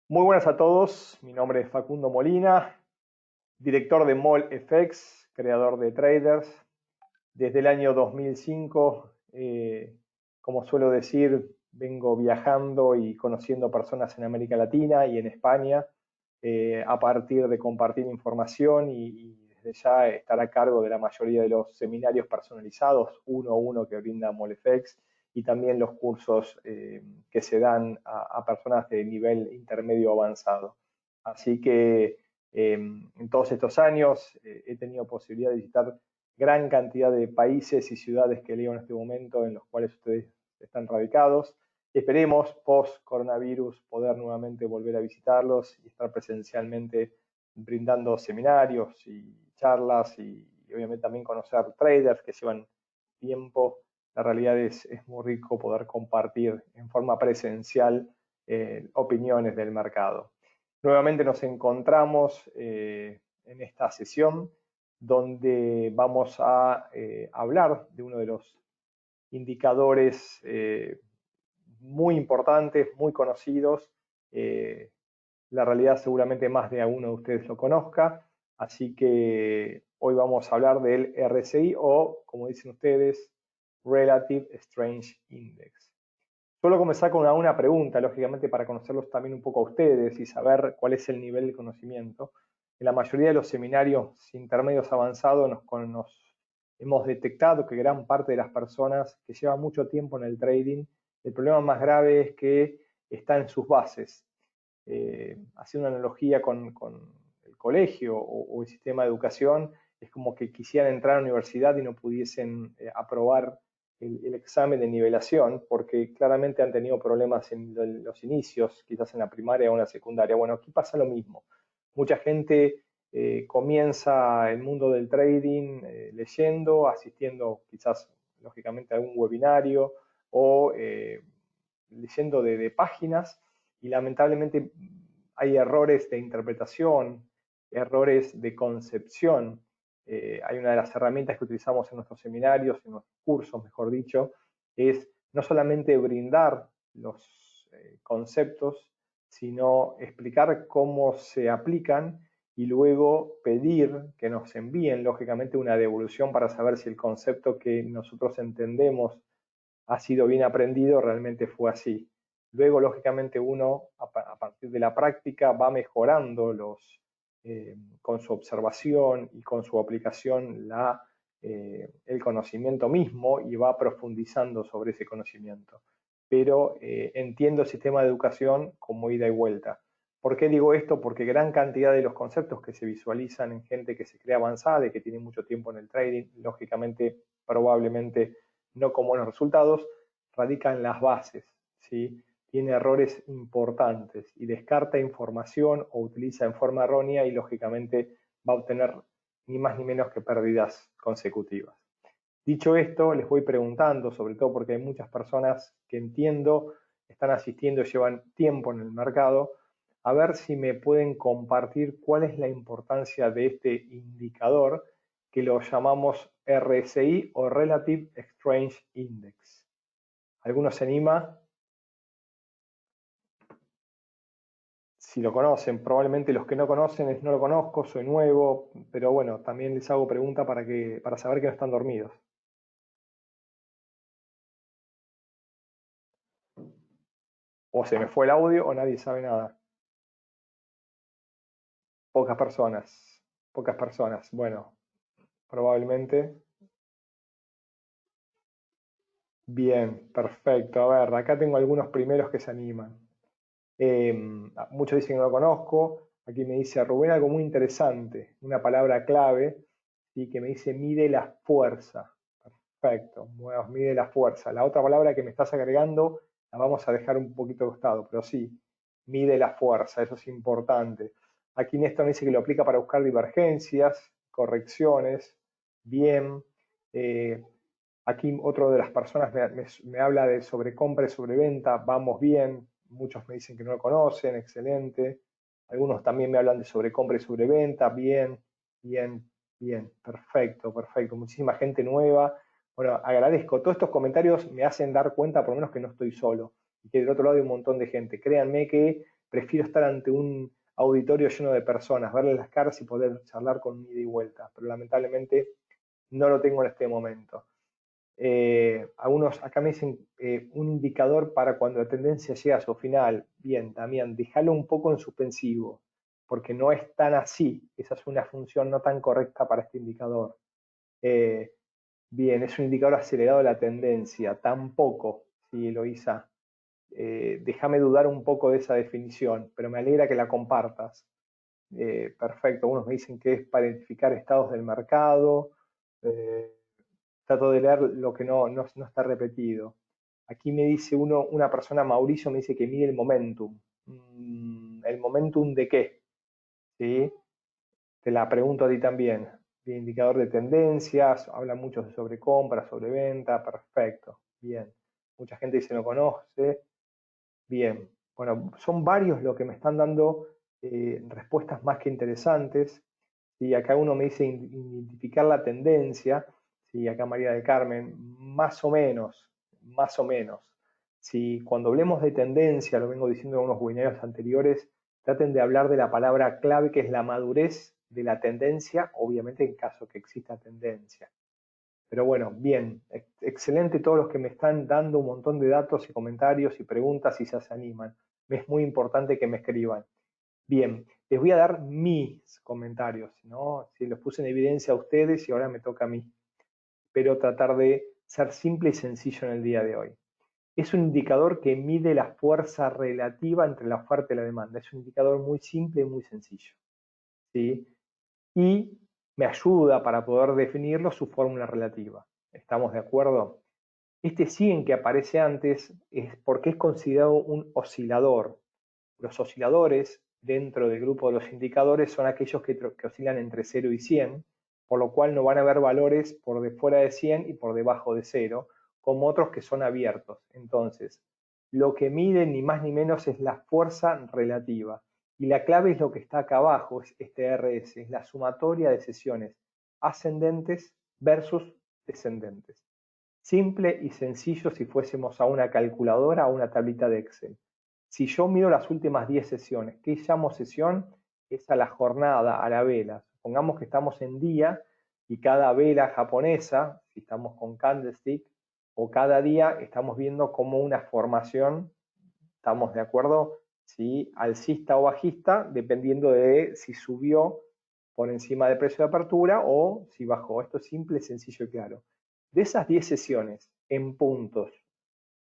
Muy buenas a todos, mi nombre es Facundo Molina, director de MolFX, creador de Traders. Desde el año 2005, como suelo decir, vengo viajando y conociendo personas en América Latina y en España a partir de compartir información y desde ya estar a cargo de la mayoría de los seminarios personalizados uno a uno que brinda MolFX y también los cursos que se dan a personas de nivel intermedio avanzado. Así que en todos estos años he tenido posibilidad de visitar gran cantidad de países y ciudades que leo en este momento en los cuales ustedes están radicados. Esperemos, post-coronavirus, poder nuevamente volver a visitarlos y estar presencialmente brindando seminarios y charlas y obviamente también conocer traders que llevan tiempo. La realidad es muy rico poder compartir en forma presencial opiniones del mercado. Nuevamente nos encontramos en esta sesión donde vamos a hablar de uno de los indicadores muy importantes, muy conocidos. La realidad seguramente más de uno de ustedes lo conozca, así que hoy vamos a hablar del RSI o, como dicen ustedes, Relative Strength Index. Suelo comenzar con una pregunta, lógicamente, para conocerlos también un poco a ustedes y saber cuál es el nivel de conocimiento. En la mayoría de los seminarios intermedios avanzados nos hemos detectado que gran parte de las personas que llevan mucho tiempo en el trading, el problema más grave es que está en sus bases. Haciendo una analogía con el colegio o el sistema de educación, es como que quisieran entrar a la universidad y no pudiesen aprobar el examen de nivelación, porque claramente han tenido problemas en los inicios, quizás en la primaria o en la secundaria. Bueno, aquí pasa lo mismo. Mucha gente comienza el mundo del trading leyendo, asistiendo quizás, lógicamente, a algún webinario o leyendo de páginas y lamentablemente hay errores de interpretación, errores de concepción. Hay una de las herramientas que utilizamos en nuestros seminarios, en nuestros cursos, mejor dicho, es no solamente brindar los conceptos, sino explicar cómo se aplican y luego pedir que nos envíen, lógicamente, una devolución para saber si el concepto que nosotros entendemos ha sido bien aprendido, realmente fue así. Luego, lógicamente, uno a partir de la práctica va mejorando con su observación y con su aplicación el conocimiento mismo y va profundizando sobre ese conocimiento. Pero entiendo el sistema de educación como ida y vuelta. ¿Por qué digo esto? Porque gran cantidad de los conceptos que se visualizan en gente que se cree avanzada y que tiene mucho tiempo en el trading, lógicamente, probablemente no con buenos resultados, radica en las bases, ¿sí? Tiene errores importantes y descarta información o utiliza en forma errónea y lógicamente va a obtener ni más ni menos que pérdidas consecutivas. Dicho esto, les voy preguntando, sobre todo porque hay muchas personas que entiendo están asistiendo y llevan tiempo en el mercado, a ver si me pueden compartir cuál es la importancia de este indicador que lo llamamos RSI o Relative Strength Index. ¿Alguno se anima? Si lo conocen, probablemente los que no conocen es no lo conozco, soy nuevo, pero bueno, también les hago pregunta para saber que no están dormidos. O se me fue el audio o nadie sabe nada. Pocas personas. Bueno, probablemente. Bien, perfecto. A ver, acá tengo algunos primeros que se animan. Muchos dicen que no lo conozco. Aquí me dice Rubén algo muy interesante, una palabra clave, ¿sí? Que me dice mide la fuerza. Perfecto, mide la fuerza. La otra palabra que me estás agregando la vamos a dejar un poquito de costado, pero sí, mide la fuerza, eso es importante. Aquí Néstor me dice que lo aplica para buscar divergencias, correcciones, bien. Eh, Aquí otro de las personas me habla de sobrecompra y sobreventa, vamos bien, muchos me dicen que no lo conocen, excelente. Algunos también me hablan de sobrecompra y sobreventa, bien, bien, bien, perfecto, perfecto. Muchísima gente nueva. Bueno, agradezco. Todos estos comentarios me hacen dar cuenta por lo menos que no estoy solo y que del otro lado hay un montón de gente. Créanme que prefiero estar ante un auditorio lleno de personas, verles las caras y poder charlar con ida y vuelta, pero lamentablemente no lo tengo en este momento. Algunos acá me dicen un indicador para cuando la tendencia llega a su final. Bien, también, déjalo un poco en suspensivo, porque no es tan así. Esa es una función no tan correcta para este indicador. Bien, es un indicador acelerado de la tendencia. Tampoco, sí, Eloisa. Déjame dudar un poco de esa definición, pero me alegra que la compartas. Perfecto, unos me dicen que es para identificar estados del mercado. Trato de leer lo que no está repetido. Aquí me dice una persona, Mauricio, me dice que mide el momentum. ¿El momentum de qué? ¿Sí? Te la pregunto a ti también. El indicador de tendencias, habla mucho de sobrecompra, sobreventa, perfecto. Bien. Mucha gente dice no conoce. Bien. Bueno, son varios los que me están dando respuestas más que interesantes. Y acá uno me dice identificar la tendencia. Sí, acá María del Carmen, más o menos, más o menos. Si cuando hablemos de tendencia, lo vengo diciendo en unos webinarios anteriores, traten de hablar de la palabra clave que es la madurez de la tendencia, obviamente en caso que exista tendencia. Pero bueno, bien, excelente todos los que me están dando un montón de datos y comentarios y preguntas y se animan. Es muy importante que me escriban. Bien, les voy a dar mis comentarios, ¿no? Si los puse en evidencia a ustedes y ahora me toca a mí. Pero tratar de ser simple y sencillo en el día de hoy. Es un indicador que mide la fuerza relativa entre la oferta y la demanda. Es un indicador muy simple y muy sencillo, ¿sí? Y me ayuda para poder definirlo su fórmula relativa. ¿Estamos de acuerdo? Este 100 que aparece antes es porque es considerado un oscilador. Los osciladores dentro del grupo de los indicadores son aquellos que oscilan entre 0 y 100, por lo cual no van a haber valores por de fuera de 100 y por debajo de 0, como otros que son abiertos. Entonces, lo que mide ni más ni menos es la fuerza relativa. Y la clave es lo que está acá abajo, es este RS, es la sumatoria de sesiones ascendentes versus descendentes. Simple y sencillo si fuésemos a una calculadora, a una tablita de Excel. Si yo mido las últimas 10 sesiones, ¿qué llamo sesión? Es a la jornada, a la vela. Supongamos que estamos en día y cada vela japonesa, si estamos con candlestick, o cada día estamos viendo como una formación, ¿estamos de acuerdo? ¿Sí? Alcista o bajista, dependiendo de si subió por encima del precio de apertura o si bajó. Esto es simple, sencillo y claro. De esas 10 sesiones en puntos,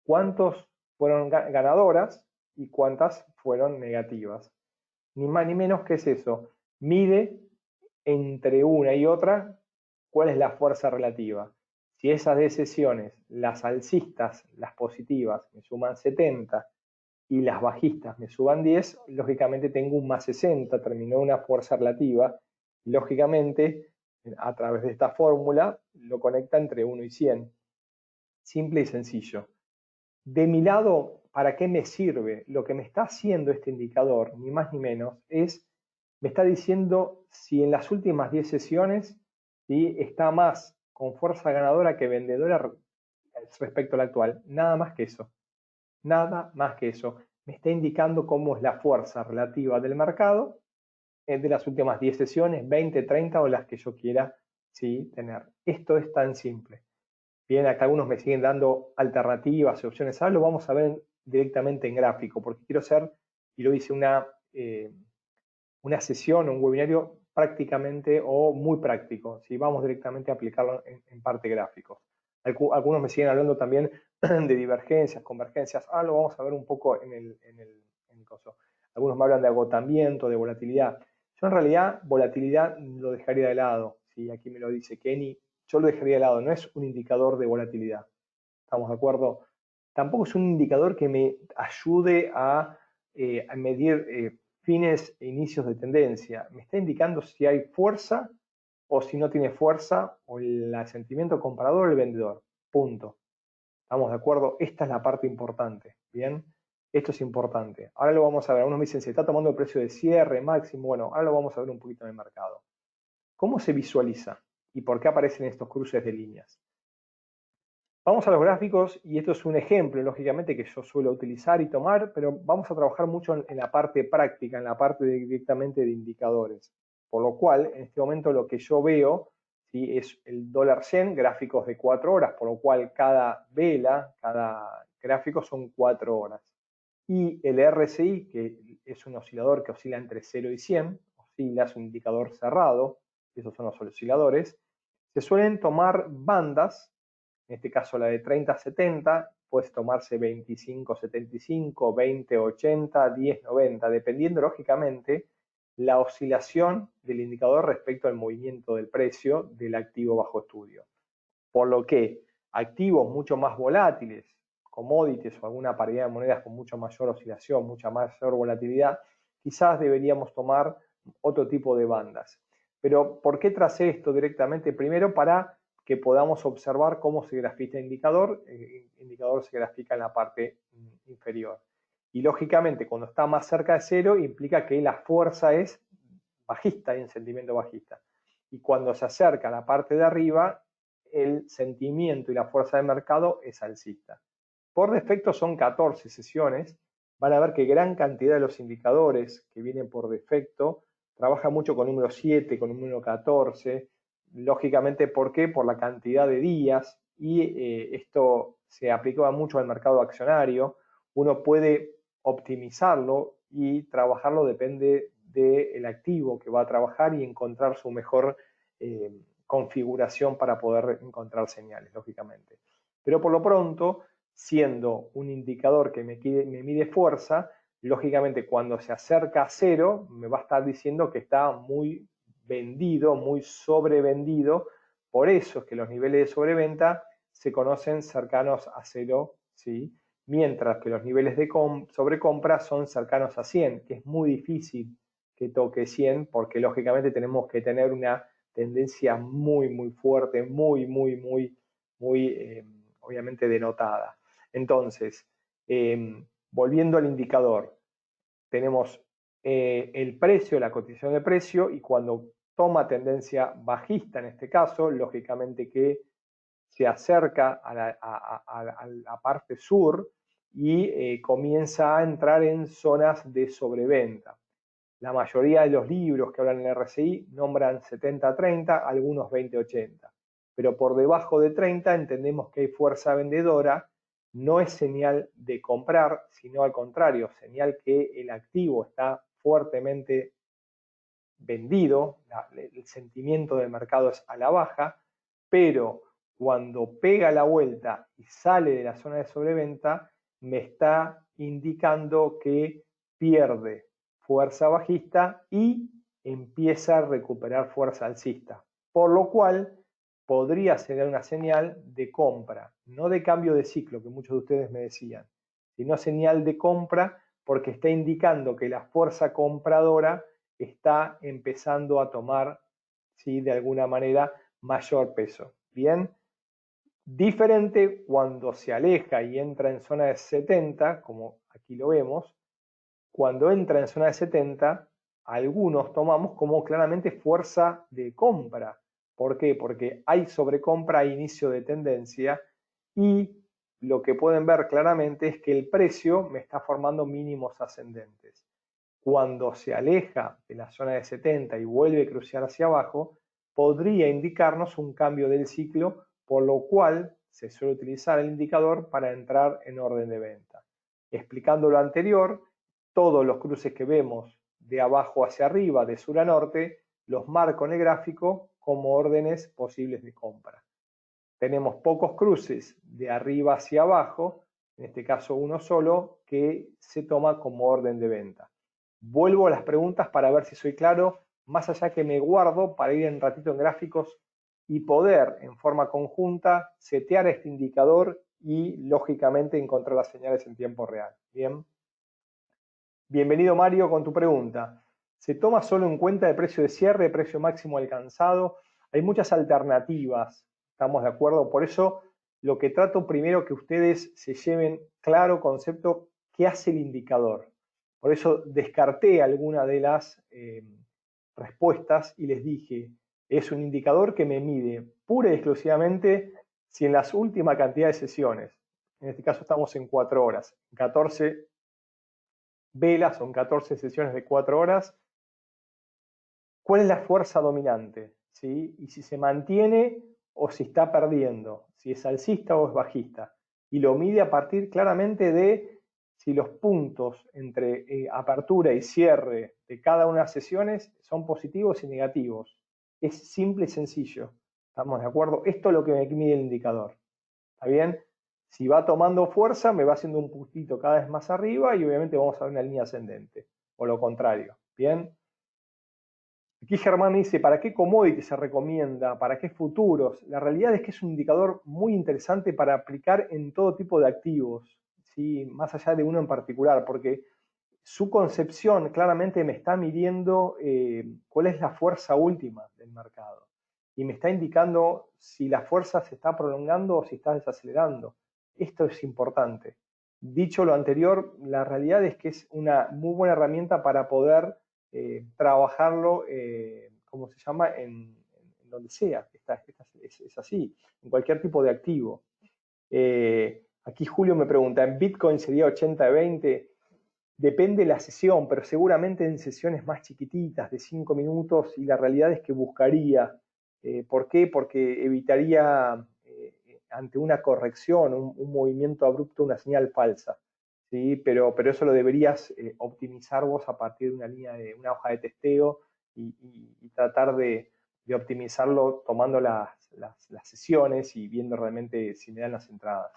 ¿cuántos fueron ganadoras y cuántas fueron negativas? Ni más ni menos que es eso. Mide entre una y otra cuál es la fuerza relativa. Si esas 10 sesiones, las alcistas, las positivas, me suman 70 y las bajistas me suban 10, lógicamente tengo un más 60, terminó una fuerza relativa. Lógicamente, a través de esta fórmula, lo conecta entre 1 y 100. Simple y sencillo. De mi lado, ¿para qué me sirve? Lo que me está haciendo este indicador, ni más ni menos, es, me está diciendo si en las últimas 10 sesiones ¿sí? Está más con fuerza ganadora que vendedora respecto a la actual. Nada más que eso. Nada más que eso. Me está indicando cómo es la fuerza relativa del mercado de las últimas 10 sesiones, 20, 30 o las que yo quiera ¿sí? tener. Esto es tan simple. Bien, acá algunos me siguen dando alternativas y opciones. Ahora lo vamos a ver directamente en gráfico, porque quiero hacer, y lo hice una sesión, un webinario prácticamente o muy práctico. ¿Sí? Vamos directamente a aplicarlo en parte gráficos. Algunos me siguen hablando también de divergencias, convergencias. Ahora lo vamos a ver un poco en el coso. Algunos me hablan de agotamiento, de volatilidad. Yo en realidad volatilidad lo dejaría de lado. ¿Sí? Aquí me lo dice Kenny. Yo lo dejaría de lado. No es un indicador de volatilidad. ¿Estamos de acuerdo? Tampoco es un indicador que me ayude a medir fines e inicios de tendencia. Me está indicando si hay fuerza o si no tiene fuerza, o el sentimiento comprador o el vendedor. Punto. ¿Estamos de acuerdo? Esta es la parte importante. ¿Bien? Esto es importante. Ahora lo vamos a ver. Algunos me dicen, ¿se está tomando el precio de cierre máximo? Bueno, ahora lo vamos a ver un poquito en el mercado. ¿Cómo se visualiza? ¿Y por qué aparecen estos cruces de líneas? Vamos a los gráficos y esto es un ejemplo, lógicamente, que yo suelo utilizar y tomar, pero vamos a trabajar mucho en la parte práctica, en la parte directamente de indicadores. Por lo cual, en este momento lo que yo veo, ¿sí?, es el dólar yen, gráficos de 4 horas, por lo cual cada vela, cada gráfico son 4 horas. Y el RSI, que es un oscilador que oscila entre 0 y 100, oscila, es un indicador cerrado, esos son los osciladores, se suelen tomar bandas. En este caso la de 30 a 70, puedes tomarse 25 75, 20 80, 10 90, dependiendo lógicamente la oscilación del indicador respecto al movimiento del precio del activo bajo estudio. Por lo que activos mucho más volátiles, commodities o alguna paridad de monedas con mucha mayor oscilación, mucha mayor volatilidad, quizás deberíamos tomar otro tipo de bandas. Pero ¿por qué tracé esto directamente? Primero para que podamos observar cómo se grafica el indicador. El indicador se grafica en la parte inferior. Y lógicamente cuando está más cerca de cero implica que la fuerza es bajista, hay un sentimiento bajista. Y cuando se acerca a la parte de arriba, el sentimiento y la fuerza de mercado es alcista. Por defecto son 14 sesiones. Van a ver que gran cantidad de los indicadores que vienen por defecto trabaja mucho con número 7, con número 14. Lógicamente, ¿por qué? Por la cantidad de días. Y esto se aplicaba mucho al mercado accionario. Uno puede optimizarlo y trabajarlo, depende del activo que va a trabajar y encontrar su mejor configuración para poder encontrar señales, lógicamente. Pero por lo pronto, siendo un indicador que me mide fuerza, lógicamente cuando se acerca a cero, me va a estar diciendo que está muy vendido, muy sobrevendido. Por eso es que los niveles de sobreventa se conocen cercanos a cero, ¿sí?, mientras que los niveles de sobrecompra son cercanos a 100, que es muy difícil que toque 100, porque lógicamente tenemos que tener una tendencia muy, muy fuerte, muy, obviamente denotada. Entonces, volviendo al indicador, tenemos el precio, la cotización de precio, y cuando toma tendencia bajista en este caso, lógicamente que se acerca a la parte sur y comienza a entrar en zonas de sobreventa. La mayoría de los libros que hablan en RSI nombran 70-30, algunos 20-80. Pero por debajo de 30 entendemos que hay fuerza vendedora. No es señal de comprar, sino al contrario, señal que el activo está fuertemente vendido, el sentimiento del mercado es a la baja, pero cuando pega la vuelta y sale de la zona de sobreventa, me está indicando que pierde fuerza bajista y empieza a recuperar fuerza alcista, por lo cual podría ser una señal de compra, no de cambio de ciclo, que muchos de ustedes me decían, sino señal de compra porque está indicando que la fuerza compradora está empezando a tomar, ¿sí?, de alguna manera mayor peso. Bien, diferente cuando se aleja y entra en zona de 70, como aquí lo vemos. Cuando entra en zona de 70, algunos tomamos como claramente fuerza de compra. ¿Por qué? Porque hay sobrecompra a inicio de tendencia y lo que pueden ver claramente es que el precio me está formando mínimos ascendentes. Cuando se aleja de la zona de 70 y vuelve a crucear hacia abajo, podría indicarnos un cambio del ciclo, por lo cual se suele utilizar el indicador para entrar en orden de venta. Explicando lo anterior, todos los cruces que vemos de abajo hacia arriba, de sur a norte, los marco en el gráfico como órdenes posibles de compra. Tenemos pocos cruces de arriba hacia abajo, en este caso uno solo, que se toma como orden de venta. Vuelvo a las preguntas para ver si soy claro, más allá que me guardo para ir un ratito en gráficos y poder en forma conjunta setear este indicador y lógicamente encontrar las señales en tiempo real. Bien. Bienvenido Mario con tu pregunta. ¿Se toma solo en cuenta el precio de cierre, precio máximo alcanzado? Hay muchas alternativas, ¿estamos de acuerdo? Por eso lo que trato primero que ustedes se lleven claro concepto qué hace el indicador. Por eso descarté alguna de las respuestas y les dije, es un indicador que me mide pura y exclusivamente Si en las últimas cantidad de sesiones, en este caso estamos en 4 horas, 14 velas, son 14 sesiones de 4 horas, ¿cuál es la fuerza dominante? ¿Sí? Y si se mantiene o si está perdiendo, si es alcista o es bajista. Y lo mide a partir claramente de si los puntos entre apertura y cierre de cada una de las sesiones son positivos y negativos. Es simple y sencillo. ¿Estamos de acuerdo? Esto es lo que me mide el indicador. ¿Está bien? Si va tomando fuerza, me va haciendo un puntito cada vez más arriba y obviamente vamos a ver una línea ascendente. O lo contrario. ¿Bien? Aquí Germán me dice, ¿para qué commodity se recomienda? ¿Para qué futuros? La realidad es que es un indicador muy interesante para aplicar en todo tipo de activos, ¿sí? Más allá de uno en particular, porque su concepción claramente me está midiendo cuál es la fuerza última del mercado y me está indicando si la fuerza se está prolongando o si está desacelerando. Esto es importante. Dicho lo anterior, la realidad es que es una muy buena herramienta para poder trabajarlo, ¿cómo se llama? En donde sea. Es así, en cualquier tipo de activo. Aquí Julio me pregunta, ¿en Bitcoin sería 80-20? Depende de la sesión, pero seguramente en sesiones más chiquititas, de 5 minutos, y la realidad es que buscaría. ¿Por qué? Porque evitaría, ante una corrección, un movimiento abrupto, una señal falsa. ¿Sí? Pero eso lo deberías optimizar vos a partir de una línea de una hoja de testeo y tratar de optimizarlo tomando las sesiones y viendo realmente si me dan las entradas.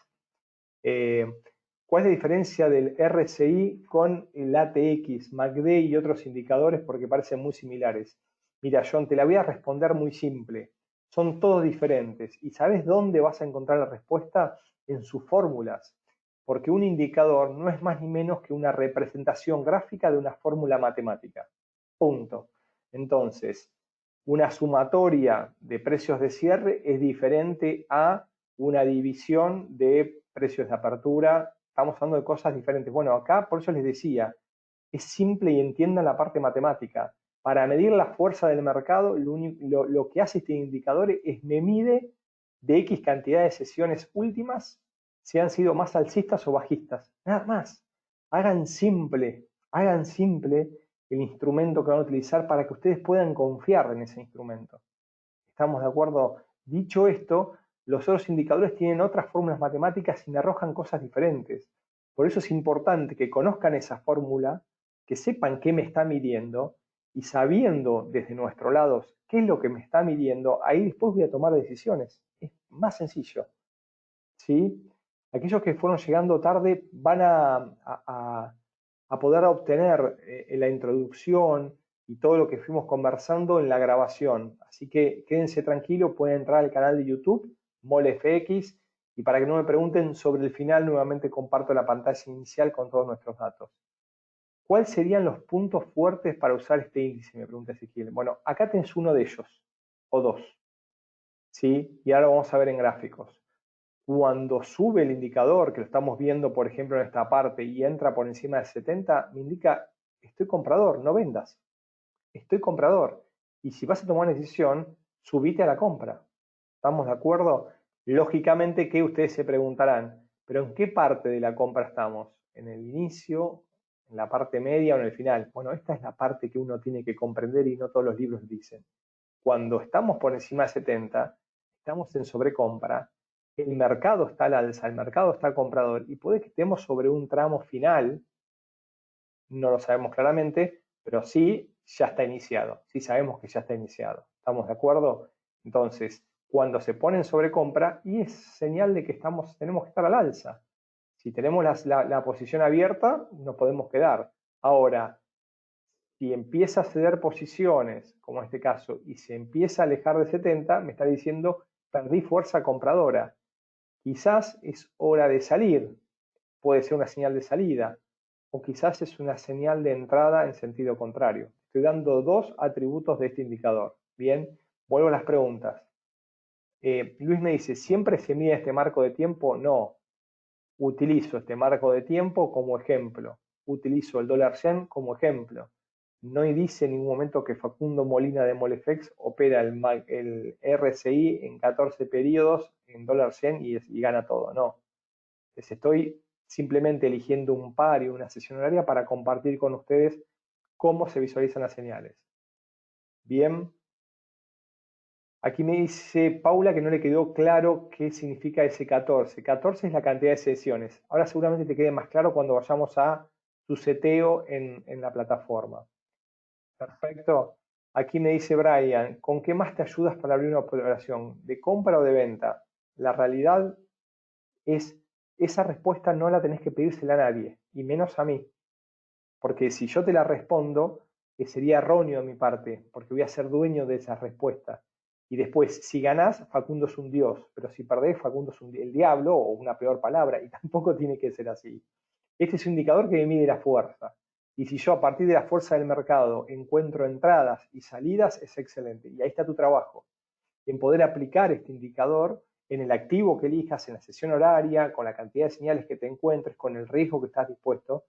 ¿Cuál es la diferencia del RSI con el ATX, MACD y otros indicadores? Porque parecen muy similares. Mira, John, te la voy a responder muy simple. Son todos diferentes. ¿Y sabes dónde vas a encontrar la respuesta? En sus fórmulas. Porque un indicador no es más ni menos que una representación gráfica de una fórmula matemática. Punto. Entonces, una sumatoria de precios de cierre es diferente a una división de precios de apertura. Estamos hablando de cosas diferentes. Bueno, acá por eso les decía, es simple y entiendan la parte matemática. Para medir la fuerza del mercado, lo que hace este indicador es me mide de X cantidad de sesiones últimas si han sido más alcistas o bajistas. Nada más. Hagan simple el instrumento que van a utilizar para que ustedes puedan confiar en ese instrumento. ¿Estamos de acuerdo? Dicho esto, los otros indicadores tienen otras fórmulas matemáticas y me arrojan cosas diferentes. Por eso es importante que conozcan esa fórmula, que sepan qué me está midiendo y sabiendo desde nuestro lado qué es lo que me está midiendo, ahí después voy a tomar decisiones. Es más sencillo. ¿Sí? Aquellos que fueron llegando tarde van a poder obtener la introducción y todo lo que fuimos conversando en la grabación. Así que quédense tranquilos, pueden entrar al canal de YouTube, MolFX, y para que no me pregunten sobre el final, nuevamente comparto la pantalla inicial con todos nuestros datos. ¿Cuáles serían los puntos fuertes para usar este índice? Me pregunta Ezequiel. Bueno, acá tenés uno de ellos, o dos. ¿Sí? Y ahora vamos a ver en gráficos. Cuando sube el indicador, que lo estamos viendo por ejemplo en esta parte, y entra por encima de 70, me indica, estoy comprador, no vendas. Estoy comprador. Y si vas a tomar una decisión, subite a la compra. ¿Estamos de acuerdo? Lógicamente que ustedes se preguntarán, ¿pero en qué parte de la compra estamos? ¿En el inicio, en la parte media o en el final? Bueno, esta es la parte que uno tiene que comprender y no todos los libros dicen. Cuando estamos por encima de 70, estamos en sobrecompra, el mercado está al alza, el mercado está comprador y puede que estemos sobre un tramo final, no lo sabemos claramente, pero sí ya está iniciado, sí sabemos que ya está iniciado. ¿Estamos de acuerdo? Entonces, cuando se pone en sobrecompra, y es señal de que tenemos que estar al alza. Si tenemos la posición abierta, nos podemos quedar. Ahora, si empieza a ceder posiciones, como en este caso, y se empieza a alejar de 70, me está diciendo, perdí fuerza compradora. Quizás es hora de salir, puede ser una señal de salida, o quizás es una señal de entrada en sentido contrario. Estoy dando dos atributos de este indicador. Bien, vuelvo a las preguntas. Luis me dice, ¿siempre se mide este marco de tiempo? No. Utilizo este marco de tiempo como ejemplo. Utilizo el dólar yen como ejemplo. no dice en ningún momento que Facundo Molina de Molefex opera el RSI en 14 periodos en $100 y gana todo, no. Entonces estoy simplemente eligiendo un par y una sesión horaria para compartir con ustedes cómo se visualizan las señales. Bien. Aquí me dice Paula que no le quedó claro qué significa ese 14. 14 es la cantidad de sesiones. Ahora seguramente te quede más claro cuando vayamos a tu seteo en la plataforma. Perfecto. Aquí me dice Brian, ¿con qué más te ayudas para abrir una operación? ¿De compra o de venta? La realidad es, esa respuesta no la tenés que pedírsela a nadie, y menos a mí. Porque si yo te la respondo, sería erróneo de mi parte, porque voy a ser dueño de esa respuesta. Y después, si ganás, Facundo es un dios, pero si perdés, Facundo es el diablo o una peor palabra, y tampoco tiene que ser así. Este es un indicador que me mide la fuerza. Y si yo a partir de la fuerza del mercado encuentro entradas y salidas, es excelente. Y ahí está tu trabajo, en poder aplicar este indicador en el activo que elijas, en la sesión horaria, con la cantidad de señales que te encuentres, con el riesgo que estás dispuesto,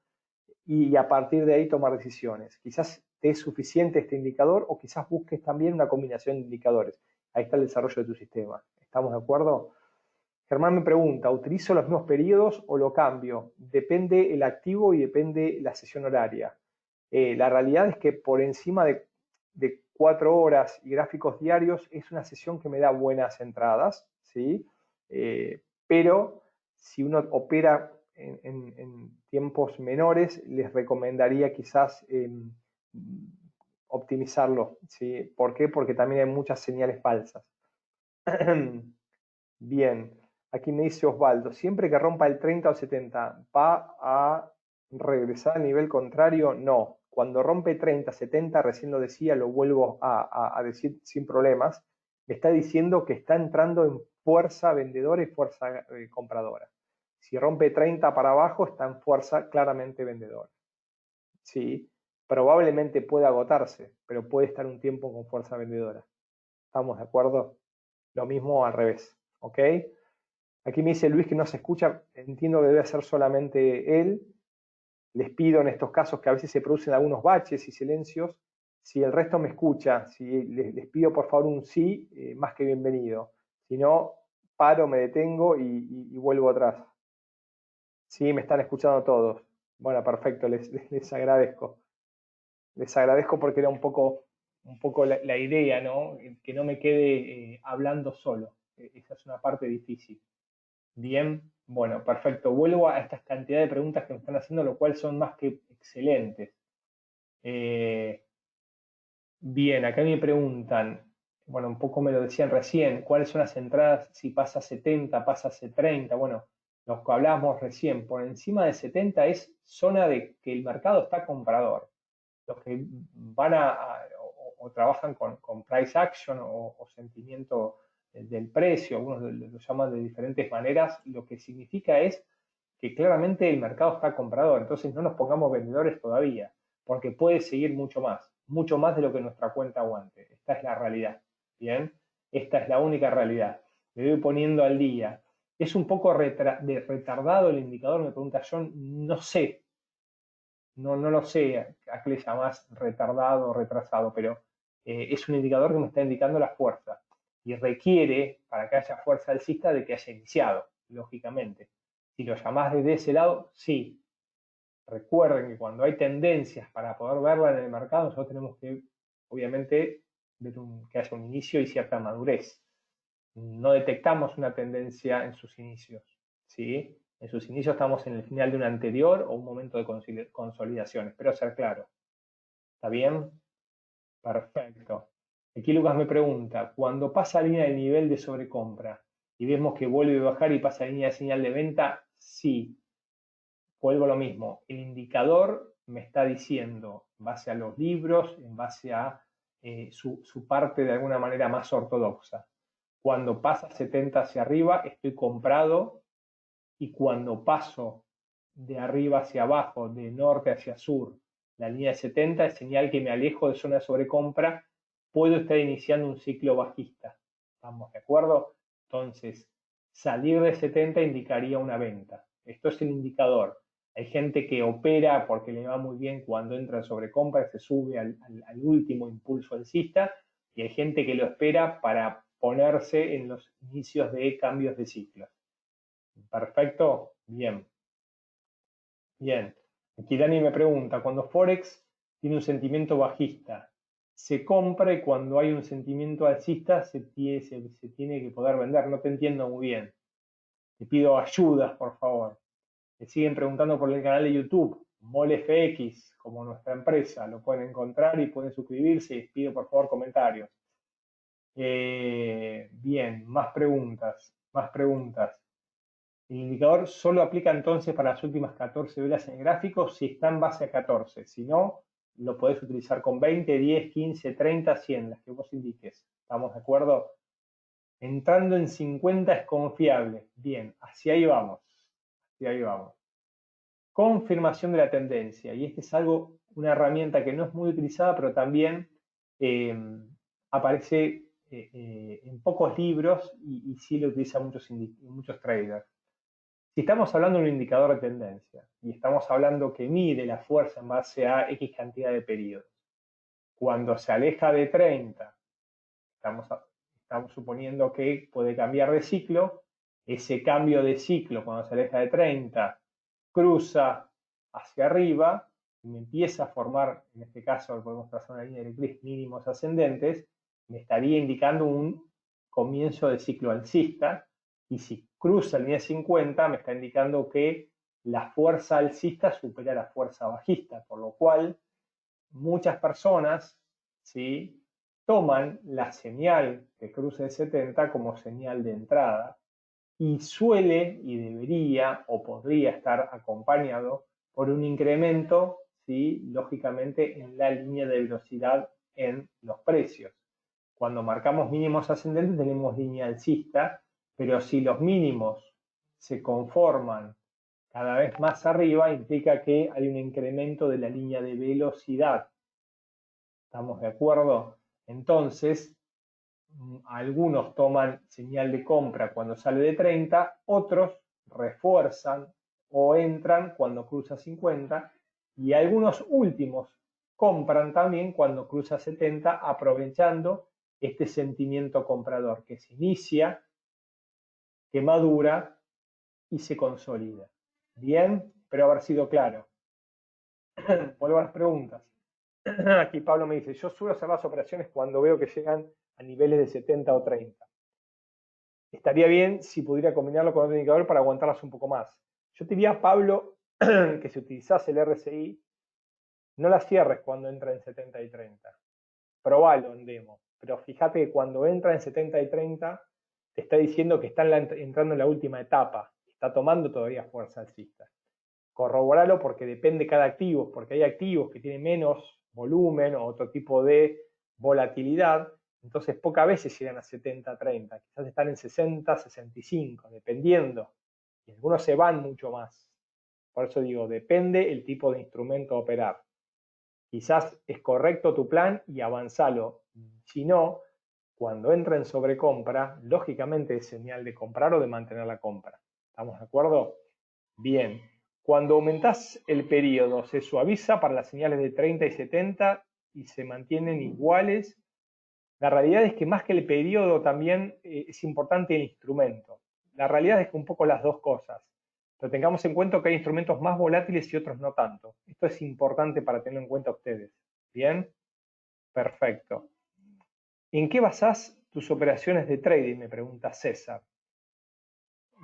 y a partir de ahí tomar decisiones. Quizás te es suficiente este indicador o quizás busques también una combinación de indicadores. Ahí está el desarrollo de tu sistema. ¿Estamos de acuerdo? Germán me pregunta, ¿utilizo los mismos periodos o lo cambio? Depende el activo y depende la sesión horaria. La realidad es que por encima de 4 horas y gráficos diarios es una sesión que me da buenas entradas, ¿sí? Pero si uno opera en tiempos menores, les recomendaría quizás optimizarlo, ¿sí? ¿Por qué? Porque también hay muchas señales falsas. Bien, aquí me dice Osvaldo, siempre que rompa el 30 o 70, ¿va a regresar al nivel contrario? No, cuando rompe 30, 70, recién lo decía, lo vuelvo a decir sin problemas, me está diciendo que está entrando en fuerza vendedora y fuerza compradora. Si rompe 30 para abajo, está en fuerza claramente vendedora. Sí, probablemente puede agotarse, pero puede estar un tiempo con fuerza vendedora. ¿Estamos de acuerdo? Lo mismo al revés, ¿ok? Aquí me dice Luis que no se escucha, entiendo que debe ser solamente él. Les pido en estos casos que a veces se producen algunos baches y silencios. Si el resto me escucha, si les pido por favor un sí, más que bienvenido. Si no, paro, me detengo y vuelvo atrás. Sí, me están escuchando todos. Bueno, perfecto, les agradezco. Les agradezco porque era un poco la idea, ¿no? Que no me quede hablando solo. Esa es una parte difícil. Bien, bueno, perfecto. Vuelvo a estas cantidades de preguntas que me están haciendo, lo cual son más que excelentes. Bien, acá me preguntan, bueno, un poco me lo decían recién, ¿cuáles son las entradas si pasa 70, pasa C30? Bueno, los que hablábamos recién, por encima de 70 es zona de que el mercado está comprador. Los que van o trabajan con price action o sentimiento del precio, algunos lo llaman de diferentes maneras, lo que significa es que claramente el mercado está comprador, entonces no nos pongamos vendedores todavía, porque puede seguir mucho más de lo que nuestra cuenta aguante. Esta es la realidad, ¿bien? Esta es la única realidad. Me voy poniendo al día. Es un poco retardado el indicador, me pregunta John, no sé, no lo sé a qué le llamás retardado o retrasado, pero es un indicador que me está indicando la fuerza y requiere, para que haya fuerza alcista, de que haya iniciado, lógicamente. Si lo llamás desde ese lado, sí. Recuerden que cuando hay tendencias para poder verla en el mercado, nosotros tenemos que, obviamente, ver que haya un inicio y cierta madurez. No detectamos una tendencia en sus inicios, ¿sí? En sus inicios estamos en el final de un anterior o un momento de consolidación. Espero ser claro. ¿Está bien? Perfecto. Aquí Lucas me pregunta, cuando pasa línea del nivel de sobrecompra y vemos que vuelve a bajar y pasa línea de señal de venta, sí. Vuelvo a lo mismo. El indicador me está diciendo, en base a los libros, en base a su parte de alguna manera más ortodoxa. Cuando pasa 70 hacia arriba, estoy comprado, y cuando paso de arriba hacia abajo, de norte hacia sur, la línea de 70 es señal que me alejo de zona de sobrecompra, puedo estar iniciando un ciclo bajista. ¿Estamos de acuerdo? Entonces, salir de 70 indicaría una venta. Esto es el indicador. Hay gente que opera porque le va muy bien cuando entra en sobrecompra, se sube al último impulso alcista, y hay gente que lo espera para ponerse en los inicios de cambios de ciclo. Perfecto, bien. Bien. Aquí Dani me pregunta, cuando Forex tiene un sentimiento bajista, se compra y cuando hay un sentimiento alcista se tiene que poder vender. No te entiendo muy bien. Te pido ayudas, por favor. Me siguen preguntando por el canal de YouTube, MolFX, como nuestra empresa. Lo pueden encontrar y pueden suscribirse. Les pido, por favor, comentarios. Bien, más preguntas, más preguntas. El indicador solo aplica entonces para las últimas 14 velas en el gráfico si está en base a 14. Si no, lo podés utilizar con 20, 10, 15, 30, 100, las que vos indiques. ¿Estamos de acuerdo? Entrando en 50 es confiable. Bien, hacia ahí vamos. Hacia ahí vamos. Confirmación de la tendencia. Y este es algo, una herramienta que no es muy utilizada, pero también aparece en pocos libros y sí lo utilizan muchos traders. Si estamos hablando de un indicador de tendencia y estamos hablando que mide la fuerza en base a X cantidad de periodos, cuando se aleja de 30, estamos suponiendo que puede cambiar de ciclo, ese cambio de ciclo cuando se aleja de 30 cruza hacia arriba y me empieza a formar, en este caso podemos trazar una línea directriz mínimos ascendentes, me estaría indicando un comienzo de ciclo alcista, y si cruza la línea 50 me está indicando que la fuerza alcista supera la fuerza bajista, por lo cual muchas personas, ¿sí?, toman la señal de cruce de 70 como señal de entrada y suele y debería o podría estar acompañado por un incremento, ¿sí?, lógicamente en la línea de velocidad en los precios. Cuando marcamos mínimos ascendentes tenemos línea alcista, pero si los mínimos se conforman cada vez más arriba, implica que hay un incremento de la línea de velocidad. ¿Estamos de acuerdo? Entonces, algunos toman señal de compra cuando sale de 30, otros refuerzan o entran cuando cruza 50, y algunos últimos compran también cuando cruza 70, aprovechando este sentimiento comprador que se inicia, que madura y se consolida. Bien, espero haber sido claro. Vuelvo a las preguntas. Aquí Pablo me dice, yo suelo hacer las operaciones cuando veo que llegan a niveles de 70 o 30. Estaría bien si pudiera combinarlo con otro indicador para aguantarlas un poco más. Yo te diría, Pablo, que si utilizás el RSI, no la cierres cuando entra en 70 y 30. Probalo en demo. Pero fíjate que cuando entra en 70 y 30, te está diciendo que está entrando en la última etapa. Está tomando todavía fuerza alcista. Corroboralo porque depende cada activo, porque hay activos que tienen menos volumen o otro tipo de volatilidad, entonces pocas veces llegan a 70-30, quizás están en 60-65, dependiendo, y algunos se van mucho más. Por eso digo, depende el tipo de instrumento a operar. Quizás es correcto tu plan y avanzalo. Si no, cuando entra en sobrecompra, lógicamente es señal de comprar o de mantener la compra. ¿Estamos de acuerdo? Bien. Cuando aumentás el periodo, se suaviza para las señales de 30 y 70 y se mantienen iguales. La realidad es que más que el periodo también es importante el instrumento. La realidad es que un poco las dos cosas. Pero tengamos en cuenta que hay instrumentos más volátiles y otros no tanto. Esto es importante para tener en cuenta ustedes. ¿Bien? Perfecto. ¿En qué basás tus operaciones de trading?, me pregunta César.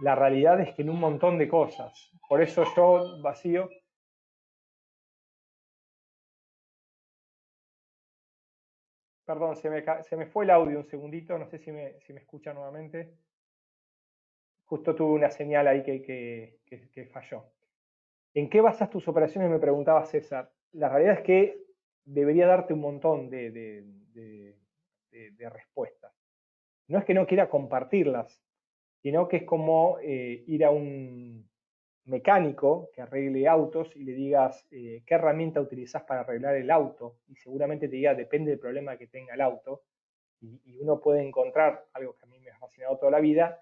La realidad es que en un montón de cosas. Por eso yo vacío. Perdón, se me fue el audio un segundito, no sé si me escucha nuevamente. Justo tuve una señal ahí que falló. ¿En qué basas tus operaciones?, me preguntaba César. La realidad es que debería darte un montón de respuestas. No es que no quiera compartirlas, sino que es como ir a un mecánico que arregle autos y le digas qué herramienta utilizás para arreglar el auto, y seguramente te diga depende del problema que tenga el auto, y uno puede encontrar algo que a mí me ha fascinado toda la vida,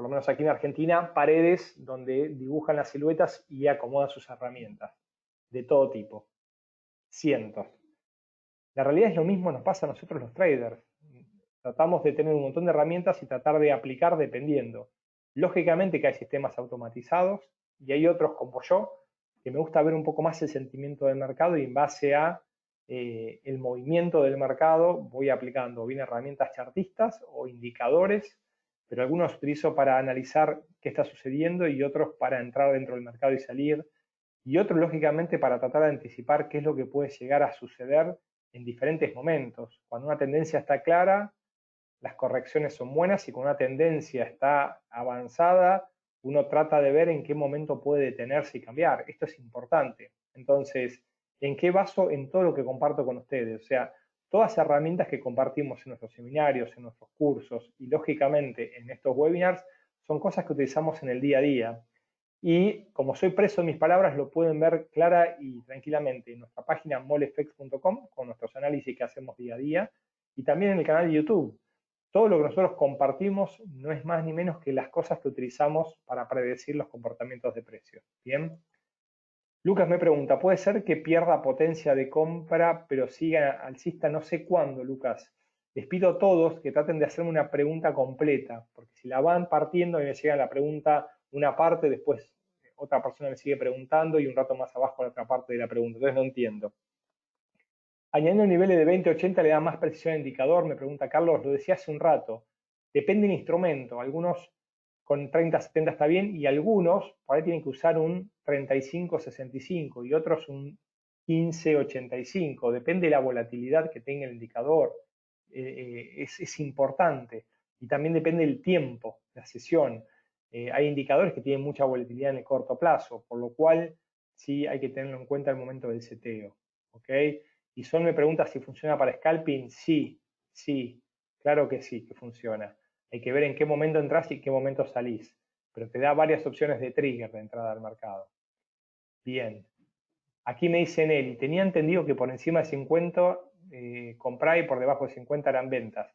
por lo menos aquí en Argentina, paredes donde dibujan las siluetas y acomodan sus herramientas, de todo tipo, cientos. La realidad es lo mismo nos pasa a nosotros los traders. Tratamos de tener un montón de herramientas y tratar de aplicar dependiendo. Lógicamente que hay sistemas automatizados y hay otros como yo, que me gusta ver un poco más el sentimiento del mercado y en base a el movimiento del mercado voy aplicando bien herramientas chartistas o indicadores, pero algunos utilizo para analizar qué está sucediendo y otros para entrar dentro del mercado y salir, y otros lógicamente para tratar de anticipar qué es lo que puede llegar a suceder en diferentes momentos. Cuando una tendencia está clara, las correcciones son buenas y cuando una tendencia está avanzada, uno trata de ver en qué momento puede detenerse y cambiar. Esto es importante. Entonces, ¿en qué baso? En todo lo que comparto con ustedes. O sea, todas las herramientas que compartimos en nuestros seminarios, en nuestros cursos y lógicamente en estos webinars son cosas que utilizamos en el día a día. Y como soy preso de mis palabras, lo pueden ver clara y tranquilamente en nuestra página molefx.com con nuestros análisis que hacemos día a día y también en el canal de YouTube. Todo lo que nosotros compartimos no es más ni menos que las cosas que utilizamos para predecir los comportamientos de precios. Bien. Lucas me pregunta, ¿puede ser que pierda potencia de compra pero siga alcista? No sé cuándo, Lucas. Les pido a todos que traten de hacerme una pregunta completa, porque si la van partiendo y me llega la pregunta una parte, después otra persona me sigue preguntando y un rato más abajo la otra parte de la pregunta. Entonces no entiendo. Añadiendo niveles de 20-80 le da más precisión al indicador, me pregunta Carlos, lo decía hace un rato. Depende del instrumento, algunos con 30-70 está bien y algunos por ahí tienen que usar un 35-65 y otros un 15-85, depende de la volatilidad que tenga el indicador, es importante y también depende del tiempo, la sesión. Hay indicadores que tienen mucha volatilidad en el corto plazo, por lo cual sí hay que tenerlo en cuenta al momento del seteo. ¿Okay? Y Sol me pregunta si funciona para scalping. Sí, sí, claro que sí, que funciona. Hay que ver en qué momento entras y en qué momento salís. Pero te da varias opciones de trigger de entrada al mercado. Bien. Aquí me dice Nelly, tenía entendido que por encima de 50 comprar y por debajo de 50 eran ventas.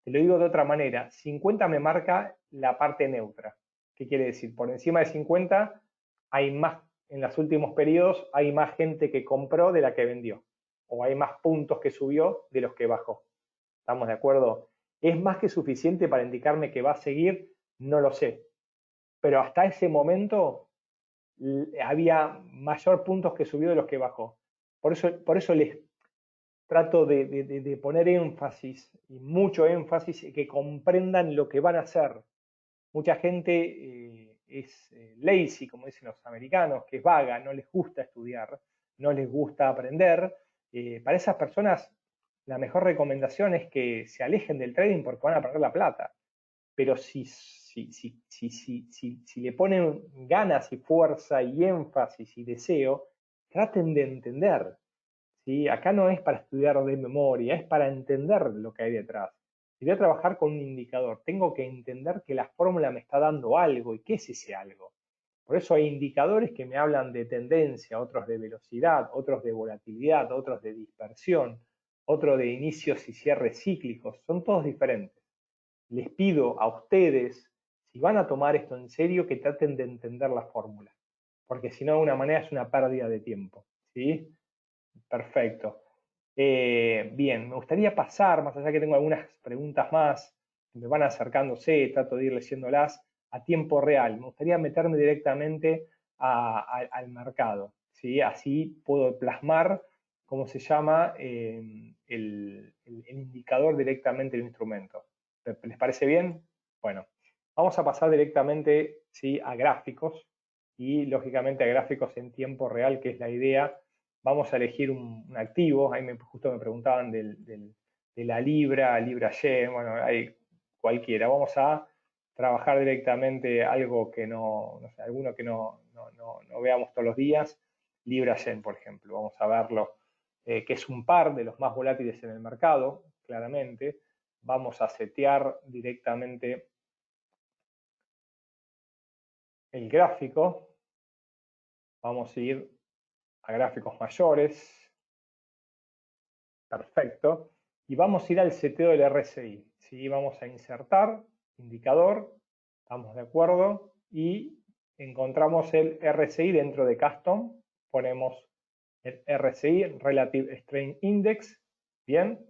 Te lo digo de otra manera. 50 me marca la parte neutra. ¿Qué quiere decir? Por encima de 50 hay más, en los últimos periodos hay más gente que compró de la que vendió. O hay más puntos que subió de los que bajó. ¿Estamos de acuerdo? ¿Es más que suficiente para indicarme que va a seguir? No lo sé. Pero hasta ese momento había mayor puntos que subió de los que bajó. Por eso les trato de poner énfasis, y mucho énfasis, en que comprendan lo que van a hacer. Mucha gente es lazy, como dicen los americanos, que es vaga, no les gusta estudiar, no les gusta aprender. Para esas personas, la mejor recomendación es que se alejen del trading porque van a perder la plata. Pero si le ponen ganas y fuerza y énfasis y deseo, traten de entender. ¿Sí? Acá no es para estudiar de memoria, es para entender lo que hay detrás. Si voy a trabajar con un indicador, tengo que entender que la fórmula me está dando algo. ¿Y qué es ese algo? Por eso hay indicadores que me hablan de tendencia, otros de velocidad, otros de volatilidad, otros de dispersión, otros de inicios y cierres cíclicos. Son todos diferentes. Les pido a ustedes, si van a tomar esto en serio, que traten de entender la fórmula. Porque si no, de una manera es una pérdida de tiempo. ¿Sí? Perfecto. Bien, me gustaría pasar, más allá que tengo algunas preguntas más, que me van acercándose, trato de ir leyéndolas a tiempo real. Me gustaría meterme directamente al mercado, ¿sí? Así puedo plasmar, ¿cómo se llama? El indicador directamente del instrumento. ¿Les parece bien? Bueno, vamos a pasar directamente, ¿sí?, a gráficos y lógicamente a gráficos en tiempo real, que es la idea. Vamos a elegir un activo, ahí justo me preguntaban de la libra, yen, bueno, hay cualquiera. Vamos a trabajar directamente algo que no sé, alguno que no veamos todos los días, libra yen, por ejemplo. Vamos a verlo, que es un par de los más volátiles en el mercado, claramente. Vamos a setear directamente el gráfico. Vamos a ir a gráficos mayores. Perfecto. Y vamos a ir al seteo del RSI. ¿Sí? Vamos a insertar indicador ¿Estamos de acuerdo? Y encontramos el RSI dentro de Custom. Ponemos el RSI, Relative Strength Index. Bien.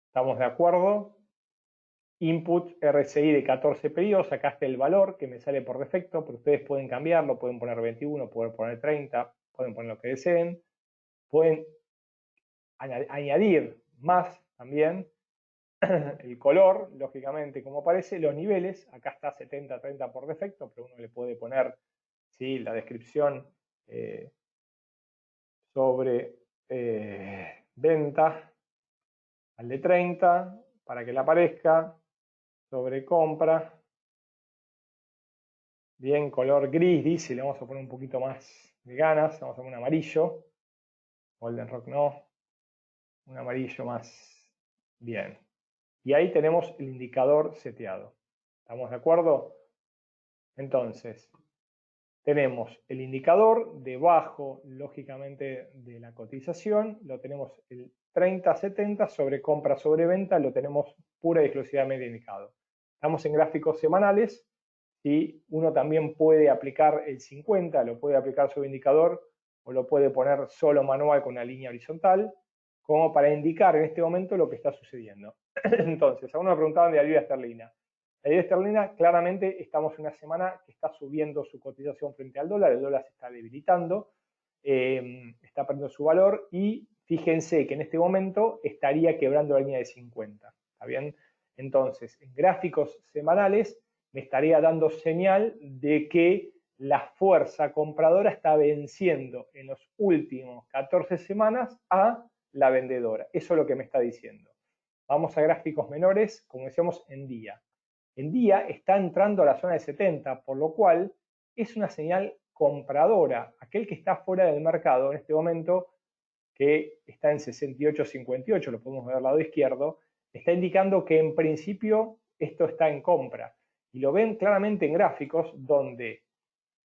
¿Estamos de acuerdo? Input RSI de 14 periodos. Acá está el valor que me sale por defecto, pero ustedes pueden cambiarlo. Pueden poner 21, pueden poner 30, pueden poner lo que deseen. Pueden añadir más también el color, lógicamente, como aparece, los niveles. Acá está 70-30 por defecto, pero uno le puede poner, ¿sí?, la descripción sobre venta al de 30 para que le aparezca, sobre compra. Bien, color gris, dice, le vamos a poner un poquito más de ganas, vamos a poner un amarillo. Golden Rock no, un amarillo más. Bien. Y ahí tenemos el indicador seteado. ¿Estamos de acuerdo? Entonces, tenemos el indicador debajo, lógicamente, de la cotización. Lo tenemos el 30-70 sobre compra sobre venta, lo tenemos pura y exclusivamente indicado. Estamos en gráficos semanales y uno también puede aplicar el 50, lo puede aplicar sobre indicador o lo puede poner solo manual con una línea horizontal, como para indicar en este momento lo que está sucediendo. Entonces, a uno me preguntaban de la libra esterlina. La libra esterlina, claramente, estamos en una semana que está subiendo su cotización frente al dólar, el dólar se está debilitando, está perdiendo su valor y fíjense que en este momento estaría quebrando la línea de 50. ¿Está bien? Entonces, en gráficos semanales me estaría dando señal de que la fuerza compradora está venciendo en los últimos 14 semanas a la vendedora. Eso es lo que me está diciendo. Vamos a gráficos menores, como decíamos, en día. En día está entrando a la zona de 70, por lo cual es una señal compradora. Aquel que está fuera del mercado en este momento, que está en 68.58, lo podemos ver al lado izquierdo, está indicando que en principio esto está en compra. Y lo ven claramente en gráficos donde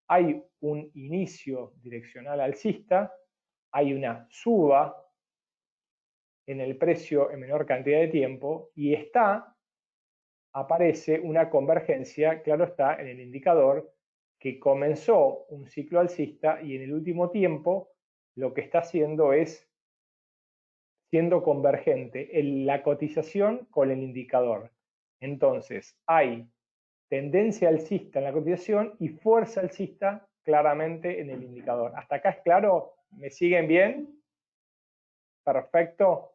hay un inicio direccional alcista, hay una suba en el precio en menor cantidad de tiempo y aparece una convergencia, claro está, en el indicador que comenzó un ciclo alcista y en el último tiempo lo que está haciendo es siendo convergente en la cotización con el indicador. Entonces, hay tendencia alcista en la cotización y fuerza alcista claramente en el indicador. ¿Hasta acá es claro? ¿Me siguen bien? Perfecto.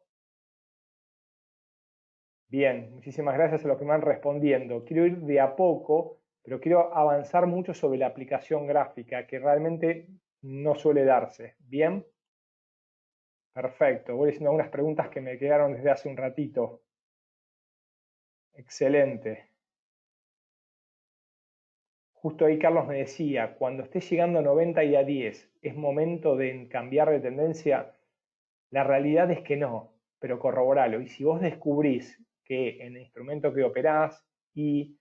Bien, muchísimas gracias a los que me van respondiendo. Quiero ir de a poco, pero quiero avanzar mucho sobre la aplicación gráfica, que realmente no suele darse. Bien, perfecto. Voy haciendo algunas preguntas que me quedaron desde hace un ratito. Excelente. Justo ahí Carlos me decía, cuando esté llegando a 90 y a 10, ¿es momento de cambiar de tendencia? La realidad es que no, pero corroboralo. Y si vos descubrís que en el instrumento que operás y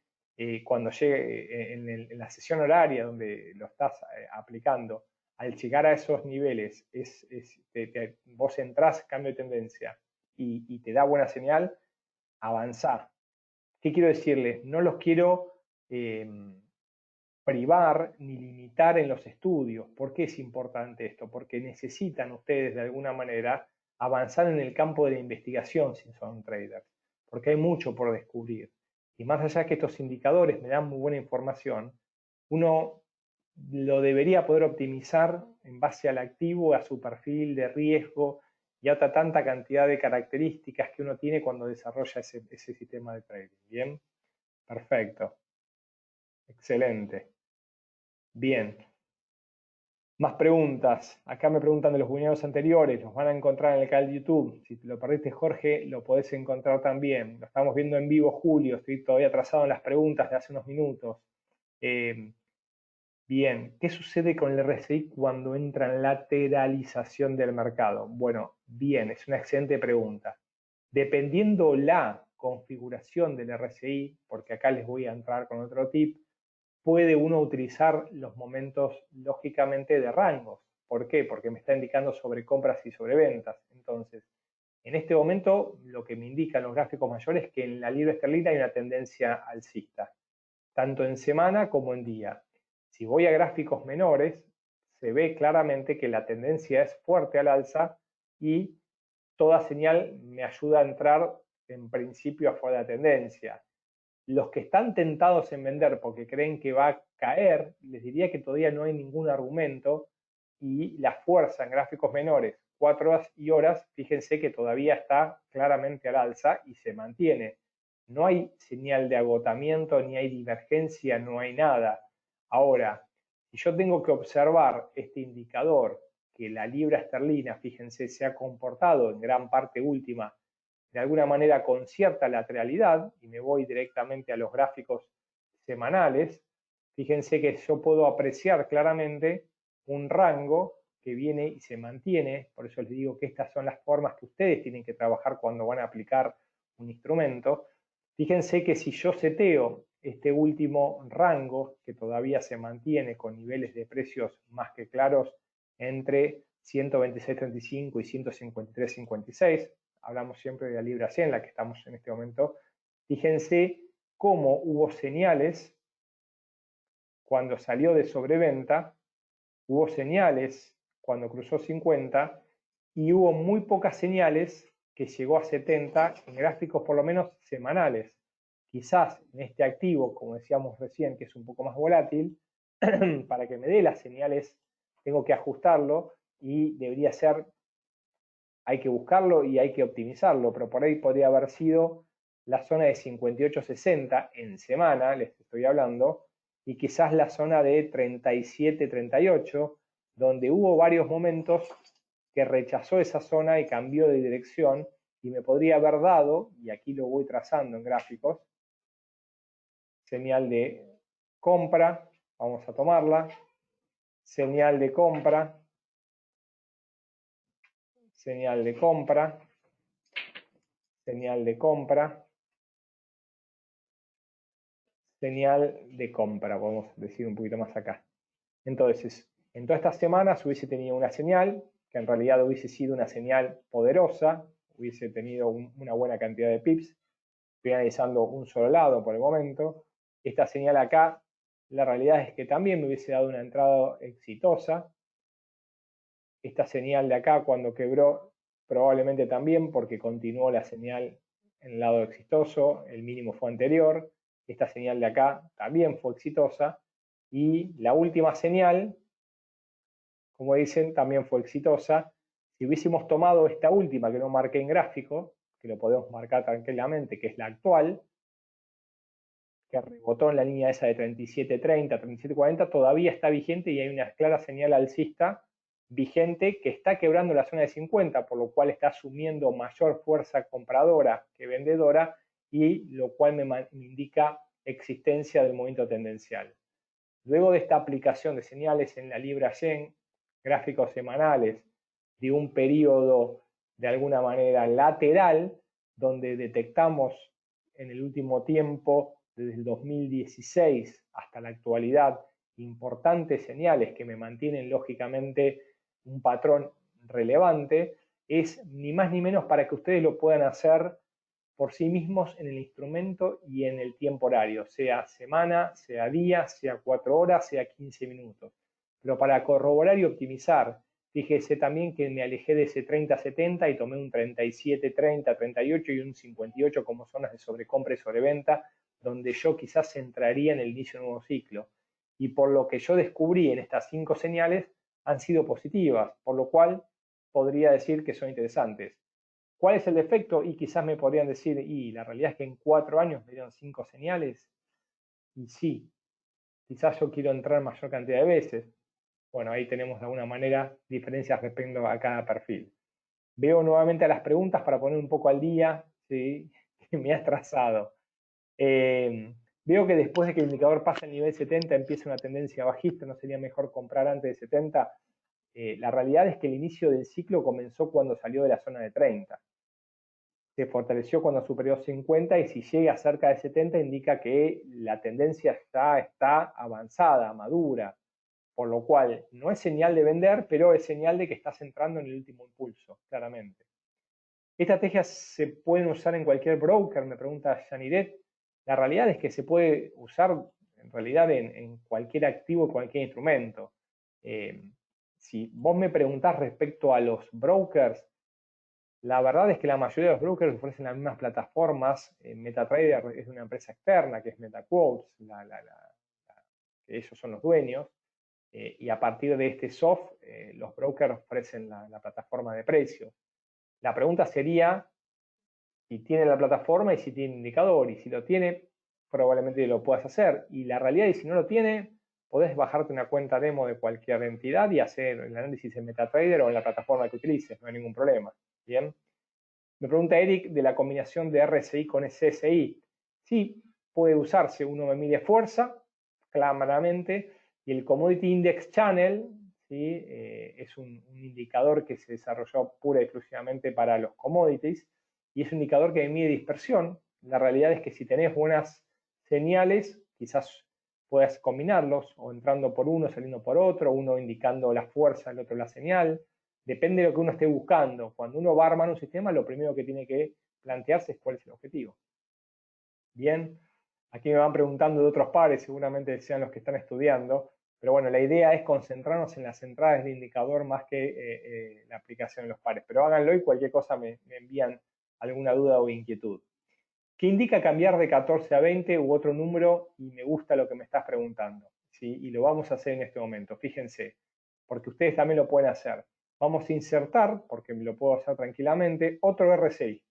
cuando llegue en la sesión horaria donde lo estás aplicando, al llegar a esos niveles, vos entrás, cambio de tendencia y te da buena señal, avanzá. ¿Qué quiero decirles? No los quiero privar ni limitar en los estudios. ¿Por qué es importante esto? Porque necesitan ustedes de alguna manera avanzar en el campo de la investigación si son traders, porque hay mucho por descubrir. Y más allá que estos indicadores me dan muy buena información, uno lo debería poder optimizar en base al activo, a su perfil de riesgo y a otra tanta cantidad de características que uno tiene cuando desarrolla ese sistema de trading. ¿Bien? Perfecto. Excelente. Bien. Más preguntas. Acá me preguntan de los webinars anteriores. Los van a encontrar en el canal de YouTube. Si te lo perdiste, Jorge, lo podés encontrar también. Lo estamos viendo en vivo, Julio. Estoy todavía atrasado en las preguntas de hace unos minutos. Bien. ¿Qué sucede con el RSI cuando entra en lateralización del mercado? Bueno, bien. Es una excelente pregunta. Dependiendo la configuración del RSI, porque acá les voy a entrar con otro tip, puede uno utilizar los momentos lógicamente de rangos. ¿Por qué? Porque me está indicando sobre compras y sobre ventas. Entonces, en este momento lo que me indican los gráficos mayores es que en la libra esterlina hay una tendencia alcista. tanto en semana como en día. Si voy a gráficos menores, se ve claramente que la tendencia es fuerte al alza y toda señal me ayuda a entrar en principio afuera de la tendencia. Los que están tentados en vender porque creen que va a caer, les diría que todavía no hay ningún argumento y la fuerza en gráficos menores, 4 horas y horas, fíjense que todavía está claramente al alza y se mantiene. No hay señal de agotamiento, ni hay divergencia, no hay nada. Ahora, si yo tengo que observar este indicador, que la libra esterlina, fíjense, se ha comportado en gran parte última de alguna manera con cierta lateralidad, y me voy directamente a los gráficos semanales, fíjense que yo puedo apreciar claramente un rango que viene y se mantiene, por eso les digo que estas son las formas que ustedes tienen que trabajar cuando van a aplicar un instrumento. Fíjense que si yo seteo este último rango, que todavía se mantiene con niveles de precios más que claros entre 126.35 y 153.56, hablamos siempre de la libra 100, la que estamos en este momento, fíjense cómo hubo señales cuando salió de sobreventa, hubo señales cuando cruzó 50 y hubo muy pocas señales que llegó a 70 en gráficos por lo menos semanales. Quizás en este activo, como decíamos recién, que es un poco más volátil, para que me dé las señales tengo que ajustarlo y debería ser, hay que buscarlo y hay que optimizarlo, pero por ahí podría haber sido la zona de 58.60 en semana, les estoy hablando, y quizás la zona de 37.38, donde hubo varios momentos que rechazó esa zona y cambió de dirección, y me podría haber dado, y aquí lo voy trazando en gráficos, señal de compra, vamos a tomarla, señal de compra, señal de compra, señal de compra, señal de compra, podemos decir un poquito más acá. Entonces, en todas estas semanas hubiese tenido una señal, que en realidad hubiese sido una señal poderosa, hubiese tenido una buena cantidad de pips. Estoy analizando un solo lado por el momento. Esta señal acá, la realidad es que también me hubiese dado una entrada exitosa. Esta señal de acá, cuando quebró, probablemente también, porque continuó la señal en el lado exitoso, el mínimo fue anterior. Esta señal de acá también fue exitosa. Y la última señal, como dicen, también fue exitosa. Si hubiésemos tomado esta última que no marqué en gráfico, que lo podemos marcar tranquilamente, que es la actual, que rebotó en la línea esa de 37.30, 37.40, todavía está vigente y hay una clara señal alcista vigente que está quebrando la zona de 50, por lo cual está asumiendo mayor fuerza compradora que vendedora y lo cual me indica existencia del movimiento tendencial. Luego de esta aplicación de señales en la libra yen, gráficos semanales de un periodo de alguna manera lateral, donde detectamos en el último tiempo, desde el 2016 hasta la actualidad, importantes señales que me mantienen lógicamente un patrón relevante, es ni más ni menos para que ustedes lo puedan hacer por sí mismos en el instrumento y en el tiempo horario, sea semana, sea día, sea 4 horas, sea 15 minutos. Pero para corroborar y optimizar, fíjese también que me alejé de ese 30-70 y tomé un 37-30, 38 y un 58 como zonas de sobrecompra y sobreventa, donde yo quizás entraría en el inicio de un nuevo ciclo. Y por lo que yo descubrí en estas 5 señales, han sido positivas, por lo cual podría decir que son interesantes. ¿Cuál es el defecto? Y quizás me podrían decir, y la realidad es que en 4 años me dieron 5 señales. Y sí, quizás yo quiero entrar mayor cantidad de veces. Bueno, ahí tenemos de alguna manera diferencias respecto a cada perfil. Veo nuevamente a las preguntas para poner un poco al día, ¿sí? Que me has trazado. Veo que después de que el indicador pase el nivel 70 empieza una tendencia bajista, ¿no sería mejor comprar antes de 70? La realidad es que el inicio del ciclo comenzó cuando salió de la zona de 30. Se fortaleció cuando superó 50 y si llega cerca de 70 indica que la tendencia está avanzada, madura, por lo cual no es señal de vender, pero es señal de que estás entrando en el último impulso, claramente. ¿Estrategias se pueden usar en cualquier broker? Me pregunta Janiret. La realidad es que se puede usar en realidad en cualquier activo, cualquier instrumento. Si vos me preguntás respecto a los brokers, la verdad es que la mayoría de los brokers ofrecen las mismas plataformas. MetaTrader es una empresa externa que es MetaQuotes, que ellos son los dueños, y a partir de este soft, los brokers ofrecen la plataforma de precios. La pregunta sería si tiene la plataforma y si tiene indicador, y si lo tiene, probablemente lo puedas hacer. Y la realidad es que si no lo tiene, podés bajarte una cuenta demo de cualquier entidad y hacer el análisis en MetaTrader o en la plataforma que utilices, no hay ningún problema. Bien. Me pregunta Eric de la combinación de RSI con SSI. Sí, puede usarse. Uno me mide fuerza, claramente, y el Commodity Index Channel, ¿sí? Es un indicador que se desarrolló pura y exclusivamente para los commodities, y es un indicador que mide dispersión. La realidad es que si tenés buenas señales, quizás puedas combinarlos, o entrando por uno, saliendo por otro, uno indicando la fuerza, el otro la señal. Depende de lo que uno esté buscando. Cuando uno va a armar un sistema, lo primero que tiene que plantearse es cuál es el objetivo. Bien, aquí me van preguntando de otros pares, seguramente sean los que están estudiando, pero bueno, la idea es concentrarnos en las entradas de indicador más que la aplicación de los pares. Pero háganlo y cualquier cosa me envían alguna duda o inquietud. ¿Qué indica cambiar de 14 a 20 u otro número? Y me gusta lo que me estás preguntando, ¿sí? Y lo vamos a hacer en este momento, fíjense, porque ustedes también lo pueden hacer. Vamos a insertar, porque lo puedo hacer tranquilamente, otro RSI.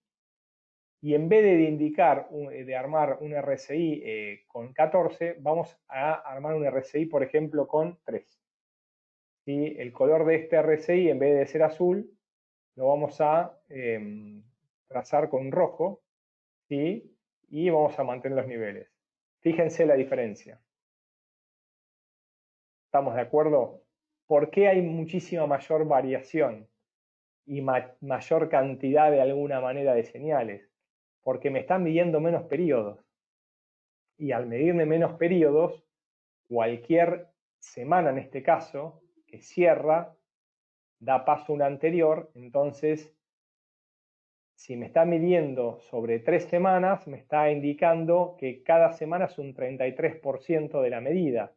Y en vez de armar un RSI con 14, vamos a armar un RSI, por ejemplo, con 3. ¿Sí? El color de este RSI, en vez de ser azul, lo vamos a trazar con rojo, ¿sí? Y vamos a mantener los niveles. Fíjense la diferencia. ¿Estamos de acuerdo? ¿Por qué hay muchísima mayor variación y mayor cantidad de alguna manera de señales? Porque me están midiendo menos periodos. Y al medirme menos periodos, cualquier semana en este caso, que cierra, da paso a una anterior. Entonces, si me está midiendo sobre 3 semanas, me está indicando que cada semana es un 33% de la medida.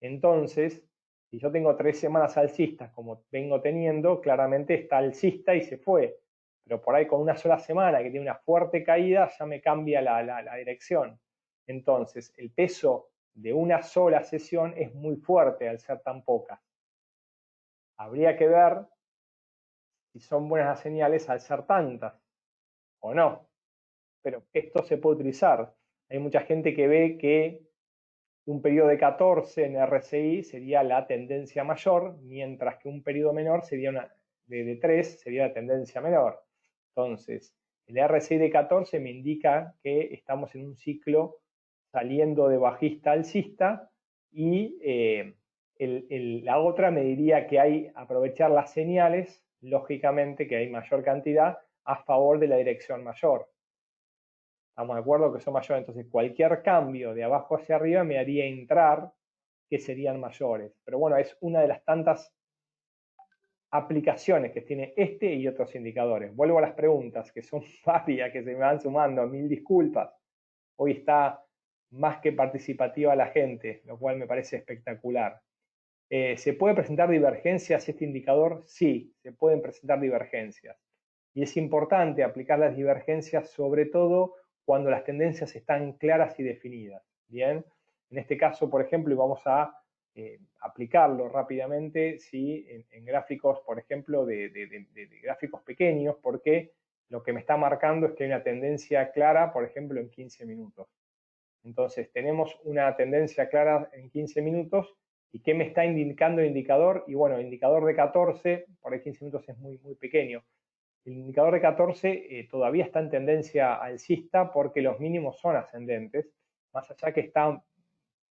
Entonces, si yo tengo 3 semanas alcistas, como vengo teniendo, claramente está alcista y se fue. Pero por ahí con una sola semana que tiene una fuerte caída, ya me cambia la dirección. Entonces, el peso de una sola sesión es muy fuerte al ser tan pocas. Habría que ver si son buenas las señales al ser tantas o no. Pero esto se puede utilizar. Hay mucha gente que ve que un periodo de 14 en RSI sería la tendencia mayor, mientras que un periodo menor sería de 3 sería la tendencia menor. Entonces, el RSI de 14 me indica que estamos en un ciclo saliendo de bajista a alcista, y la otra me diría que hay aprovechar las señales, lógicamente que hay mayor cantidad a favor de la dirección mayor. ¿Estamos de acuerdo que son mayores? Entonces, cualquier cambio de abajo hacia arriba me haría entrar que serían mayores. Pero bueno, es una de las tantas aplicaciones que tiene este y otros indicadores. Vuelvo a las preguntas, que son varias, que se me van sumando. Mil disculpas. Hoy está más que participativa la gente, lo cual me parece espectacular. ¿Se puede presentar divergencias este indicador? Sí, se pueden presentar divergencias. Y es importante aplicar las divergencias, sobre todo cuando las tendencias están claras y definidas. Bien, en este caso, por ejemplo, y vamos a aplicarlo rápidamente, ¿sí? En gráficos, por ejemplo, de gráficos pequeños, porque lo que me está marcando es que hay una tendencia clara, por ejemplo, en 15 minutos. Entonces, tenemos una tendencia clara en 15 minutos. ¿Y qué me está indicando el indicador? Y bueno, el indicador de 14, por ahí 15 minutos es muy, muy pequeño. El indicador de 14 todavía está en tendencia alcista porque los mínimos son ascendentes, más allá que está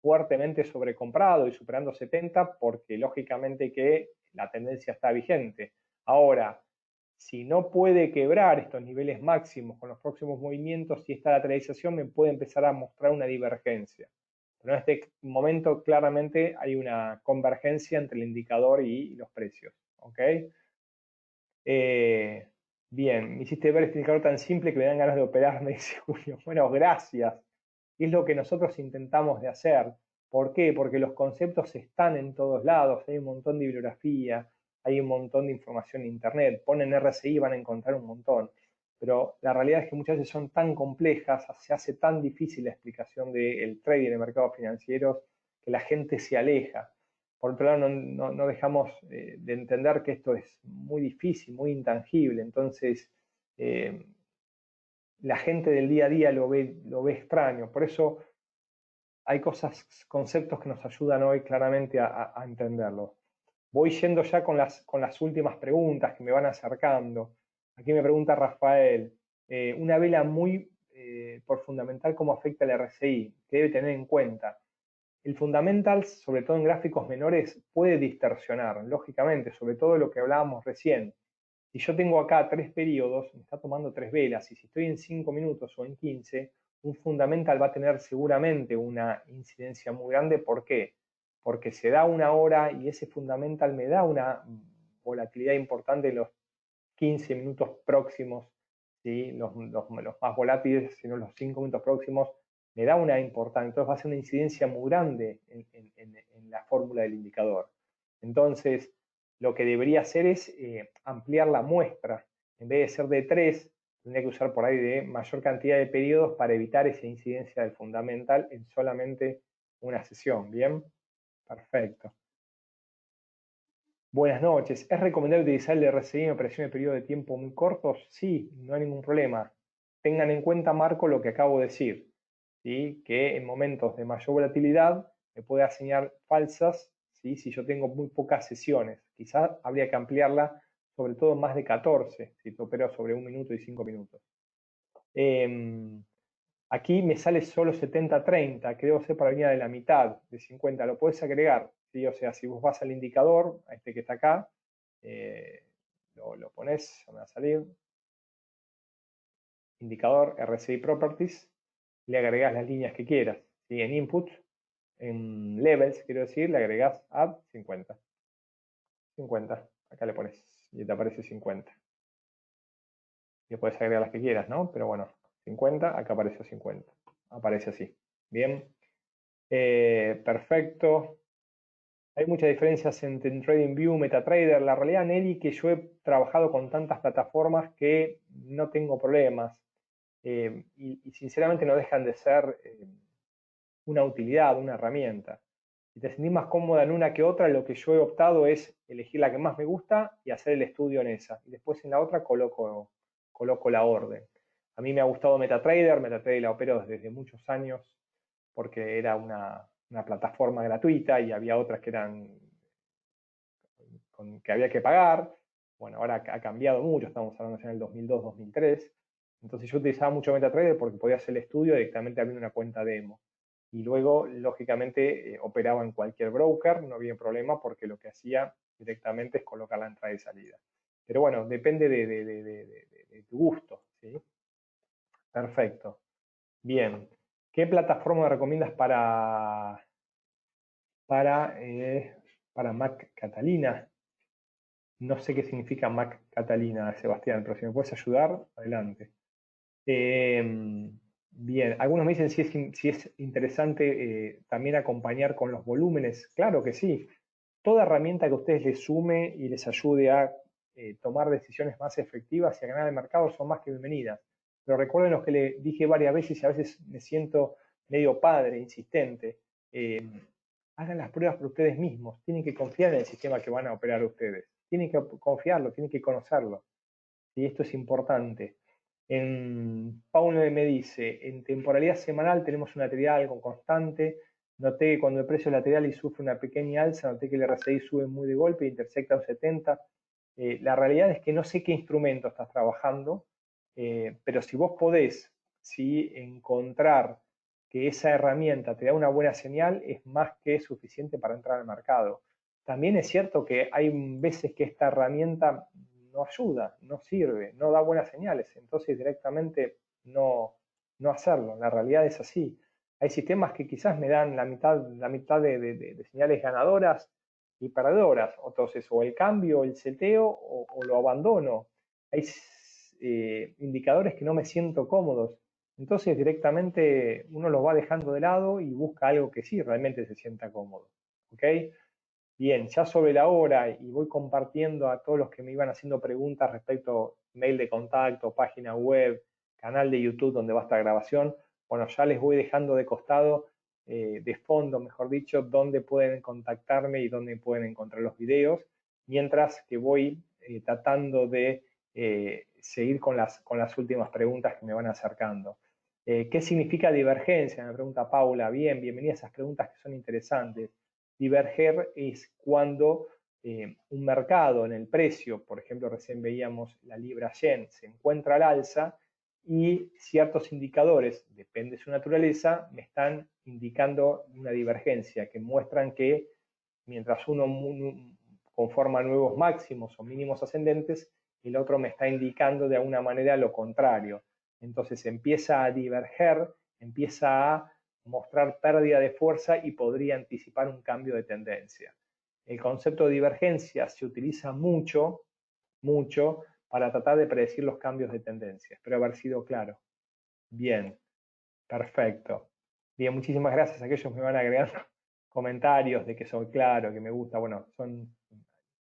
fuertemente sobrecomprado y superando 70, porque lógicamente que la tendencia está vigente. Ahora, si no puede quebrar estos niveles máximos con los próximos movimientos, y esta lateralización me puede empezar a mostrar una divergencia. Pero en este momento claramente hay una convergencia entre el indicador y los precios. ¿Ok? Bien, me hiciste ver este indicador tan simple que me dan ganas de operarme, dice Julio. Bueno, gracias. Es lo que nosotros intentamos de hacer. ¿Por qué? Porque los conceptos están en todos lados, hay un montón de bibliografía, hay un montón de información en internet, ponen RSI y van a encontrar un montón, pero la realidad es que muchas veces son tan complejas, se hace tan difícil la explicación del trading en mercados financieros que la gente se aleja. Por otro lado, no dejamos de entender que esto es muy difícil, muy intangible, entonces la gente del día a día lo ve extraño, por eso hay conceptos que nos ayudan hoy claramente a entenderlo. Voy yendo ya con las últimas preguntas que me van acercando. Aquí me pregunta Rafael, una vela muy por fundamental, ¿cómo afecta el RSI? ¿Qué debe tener en cuenta? El fundamentals, sobre todo en gráficos menores, puede distorsionar, lógicamente, sobre todo lo que hablábamos recién. Si yo tengo acá 3 periodos, me está tomando 3 velas, y si estoy en 5 minutos o en 15, un fundamental va a tener seguramente una incidencia muy grande. ¿Por qué? Porque se da una hora y ese fundamental me da una volatilidad importante en los 15 minutos próximos, ¿sí? los más volátiles, sino los 5 minutos próximos, me da una importante. Entonces va a ser una incidencia muy grande en la fórmula del indicador. Entonces, lo que debería hacer es ampliar la muestra. En vez de ser de 3, tendría que usar por ahí de mayor cantidad de periodos para evitar esa incidencia del fundamental en solamente una sesión. ¿Bien? Perfecto. Buenas noches. ¿Es recomendable utilizar el RSI en operaciones de periodo de tiempo muy cortos? Sí, no hay ningún problema. Tengan en cuenta, Marco, lo que acabo de decir, ¿sí? Que en momentos de mayor volatilidad me puede dar señal falsas, ¿sí? Si yo tengo muy pocas sesiones. Quizás habría que ampliarla, sobre todo más de 14, si te opero sobre 1 minuto y 5 minutos. Aquí me sale solo 70-30, que debo ser para venir de la mitad, de 50. Lo puedes agregar, ¿sí? O sea, si vos vas al indicador, a este que está acá, lo pones, me va a salir, indicador RSI Properties, le agregás las líneas que quieras, ¿sí? En Input, en Levels, quiero decir, le agregás Add 50. 50, acá le pones y te aparece 50. Y puedes agregar las que quieras, ¿no? Pero bueno, 50, acá aparece 50. Aparece así. Bien. Perfecto. Hay muchas diferencias entre TradingView, MetaTrader. La realidad, Nelly, que yo he trabajado con tantas plataformas que no tengo problemas. Y sinceramente no dejan de ser una utilidad, una herramienta. Si te sentís más cómoda en una que otra, lo que yo he optado es elegir la que más me gusta y hacer el estudio en esa. Y después en la otra coloco la orden. A mí me ha gustado MetaTrader. MetaTrader la opero desde muchos años porque era una plataforma gratuita y había otras que eran que había que pagar. Bueno, ahora ha cambiado mucho, estamos hablando ya en el 2002-2003. Entonces yo utilizaba mucho MetaTrader porque podía hacer el estudio directamente abriendo una cuenta demo. Y luego, lógicamente, operaba en cualquier broker, no había problema porque lo que hacía directamente es colocar la entrada y salida. Pero bueno, depende de tu gusto, ¿sí? Perfecto. Bien. ¿Qué plataforma recomiendas para Mac Catalina? No sé qué significa Mac Catalina, Sebastián, pero si me puedes ayudar, adelante. Bien, algunos me dicen si es interesante también acompañar con los volúmenes. Claro que sí. Toda herramienta que a ustedes les sume y les ayude a tomar decisiones más efectivas y a ganar el mercado son más que bienvenidas. Pero recuerden lo que le dije varias veces y a veces me siento medio padre, insistente. Hagan las pruebas por ustedes mismos. Tienen que confiar en el sistema que van a operar ustedes. Tienen que confiarlo, tienen que conocerlo. Y esto es importante. Paulo me dice, en temporalidad semanal tenemos una lateral algo constante. Noté que cuando el precio es lateral y sufre una pequeña alza, noté que el RSI sube muy de golpe e intersecta un 70. La realidad es que no sé qué instrumento estás trabajando, pero si vos podés encontrar que esa herramienta te da una buena señal, es más que suficiente para entrar al mercado. También es cierto que hay veces que esta herramienta no ayuda, no sirve, no da buenas señales, entonces directamente no hacerlo. La realidad es así. Hay sistemas que quizás me dan la mitad de señales ganadoras y perdedoras. Entonces, o el cambio, el seteo, o lo abandono. Hay indicadores que no me siento cómodos. Entonces directamente uno los va dejando de lado y busca algo que sí realmente se sienta cómodo. ¿Ok? Bien, ya sobre la hora y voy compartiendo a todos los que me iban haciendo preguntas respecto a mail de contacto, página web, canal de YouTube donde va esta grabación. Bueno, ya les voy dejando de costado, de fondo, mejor dicho, dónde pueden contactarme y dónde pueden encontrar los videos, mientras que voy tratando de seguir con las últimas preguntas que me van acercando. ¿Qué significa divergencia? Me pregunta Paula. Bien, bienvenida a esas preguntas que son interesantes. Diverger es cuando un mercado en el precio, por ejemplo, recién veíamos la libra yen, se encuentra al alza y ciertos indicadores, depende de su naturaleza, me están indicando una divergencia que muestran que mientras uno conforma nuevos máximos o mínimos ascendentes, el otro me está indicando de alguna manera lo contrario. Entonces empieza a diverger, empieza a mostrar pérdida de fuerza y podría anticipar un cambio de tendencia. El concepto de divergencia se utiliza mucho, mucho, para tratar de predecir los cambios de tendencia. Espero haber sido claro. Bien, perfecto. Bien, muchísimas gracias a aquellos que me van agregando comentarios de que soy claro, que me gusta. Bueno,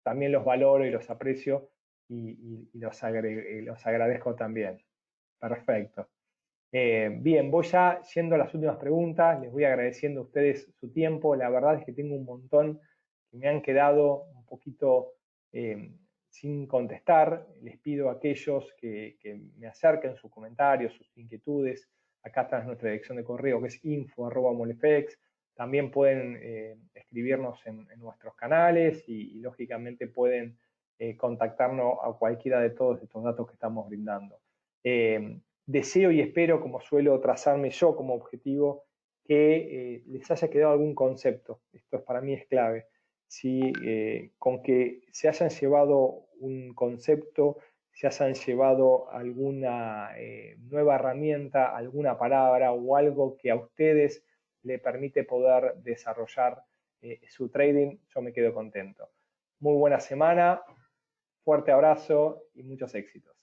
también los valoro y los aprecio y los agradezco también. Perfecto. Bien, voy ya yendo a las últimas preguntas, les voy agradeciendo a ustedes su tiempo, la verdad es que tengo un montón que me han quedado un poquito sin contestar, les pido a aquellos que me acerquen sus comentarios, sus inquietudes, acá está nuestra dirección de correo que es info@molefex, también pueden escribirnos en nuestros canales y lógicamente pueden contactarnos a cualquiera de todos estos datos que estamos brindando. Deseo y espero, como suelo trazarme yo como objetivo, que les haya quedado algún concepto. Esto para mí es clave. Si, con que se hayan llevado un concepto, se hayan llevado alguna nueva herramienta, alguna palabra o algo que a ustedes le permite poder desarrollar su trading, yo me quedo contento. Muy buena semana, fuerte abrazo y muchos éxitos.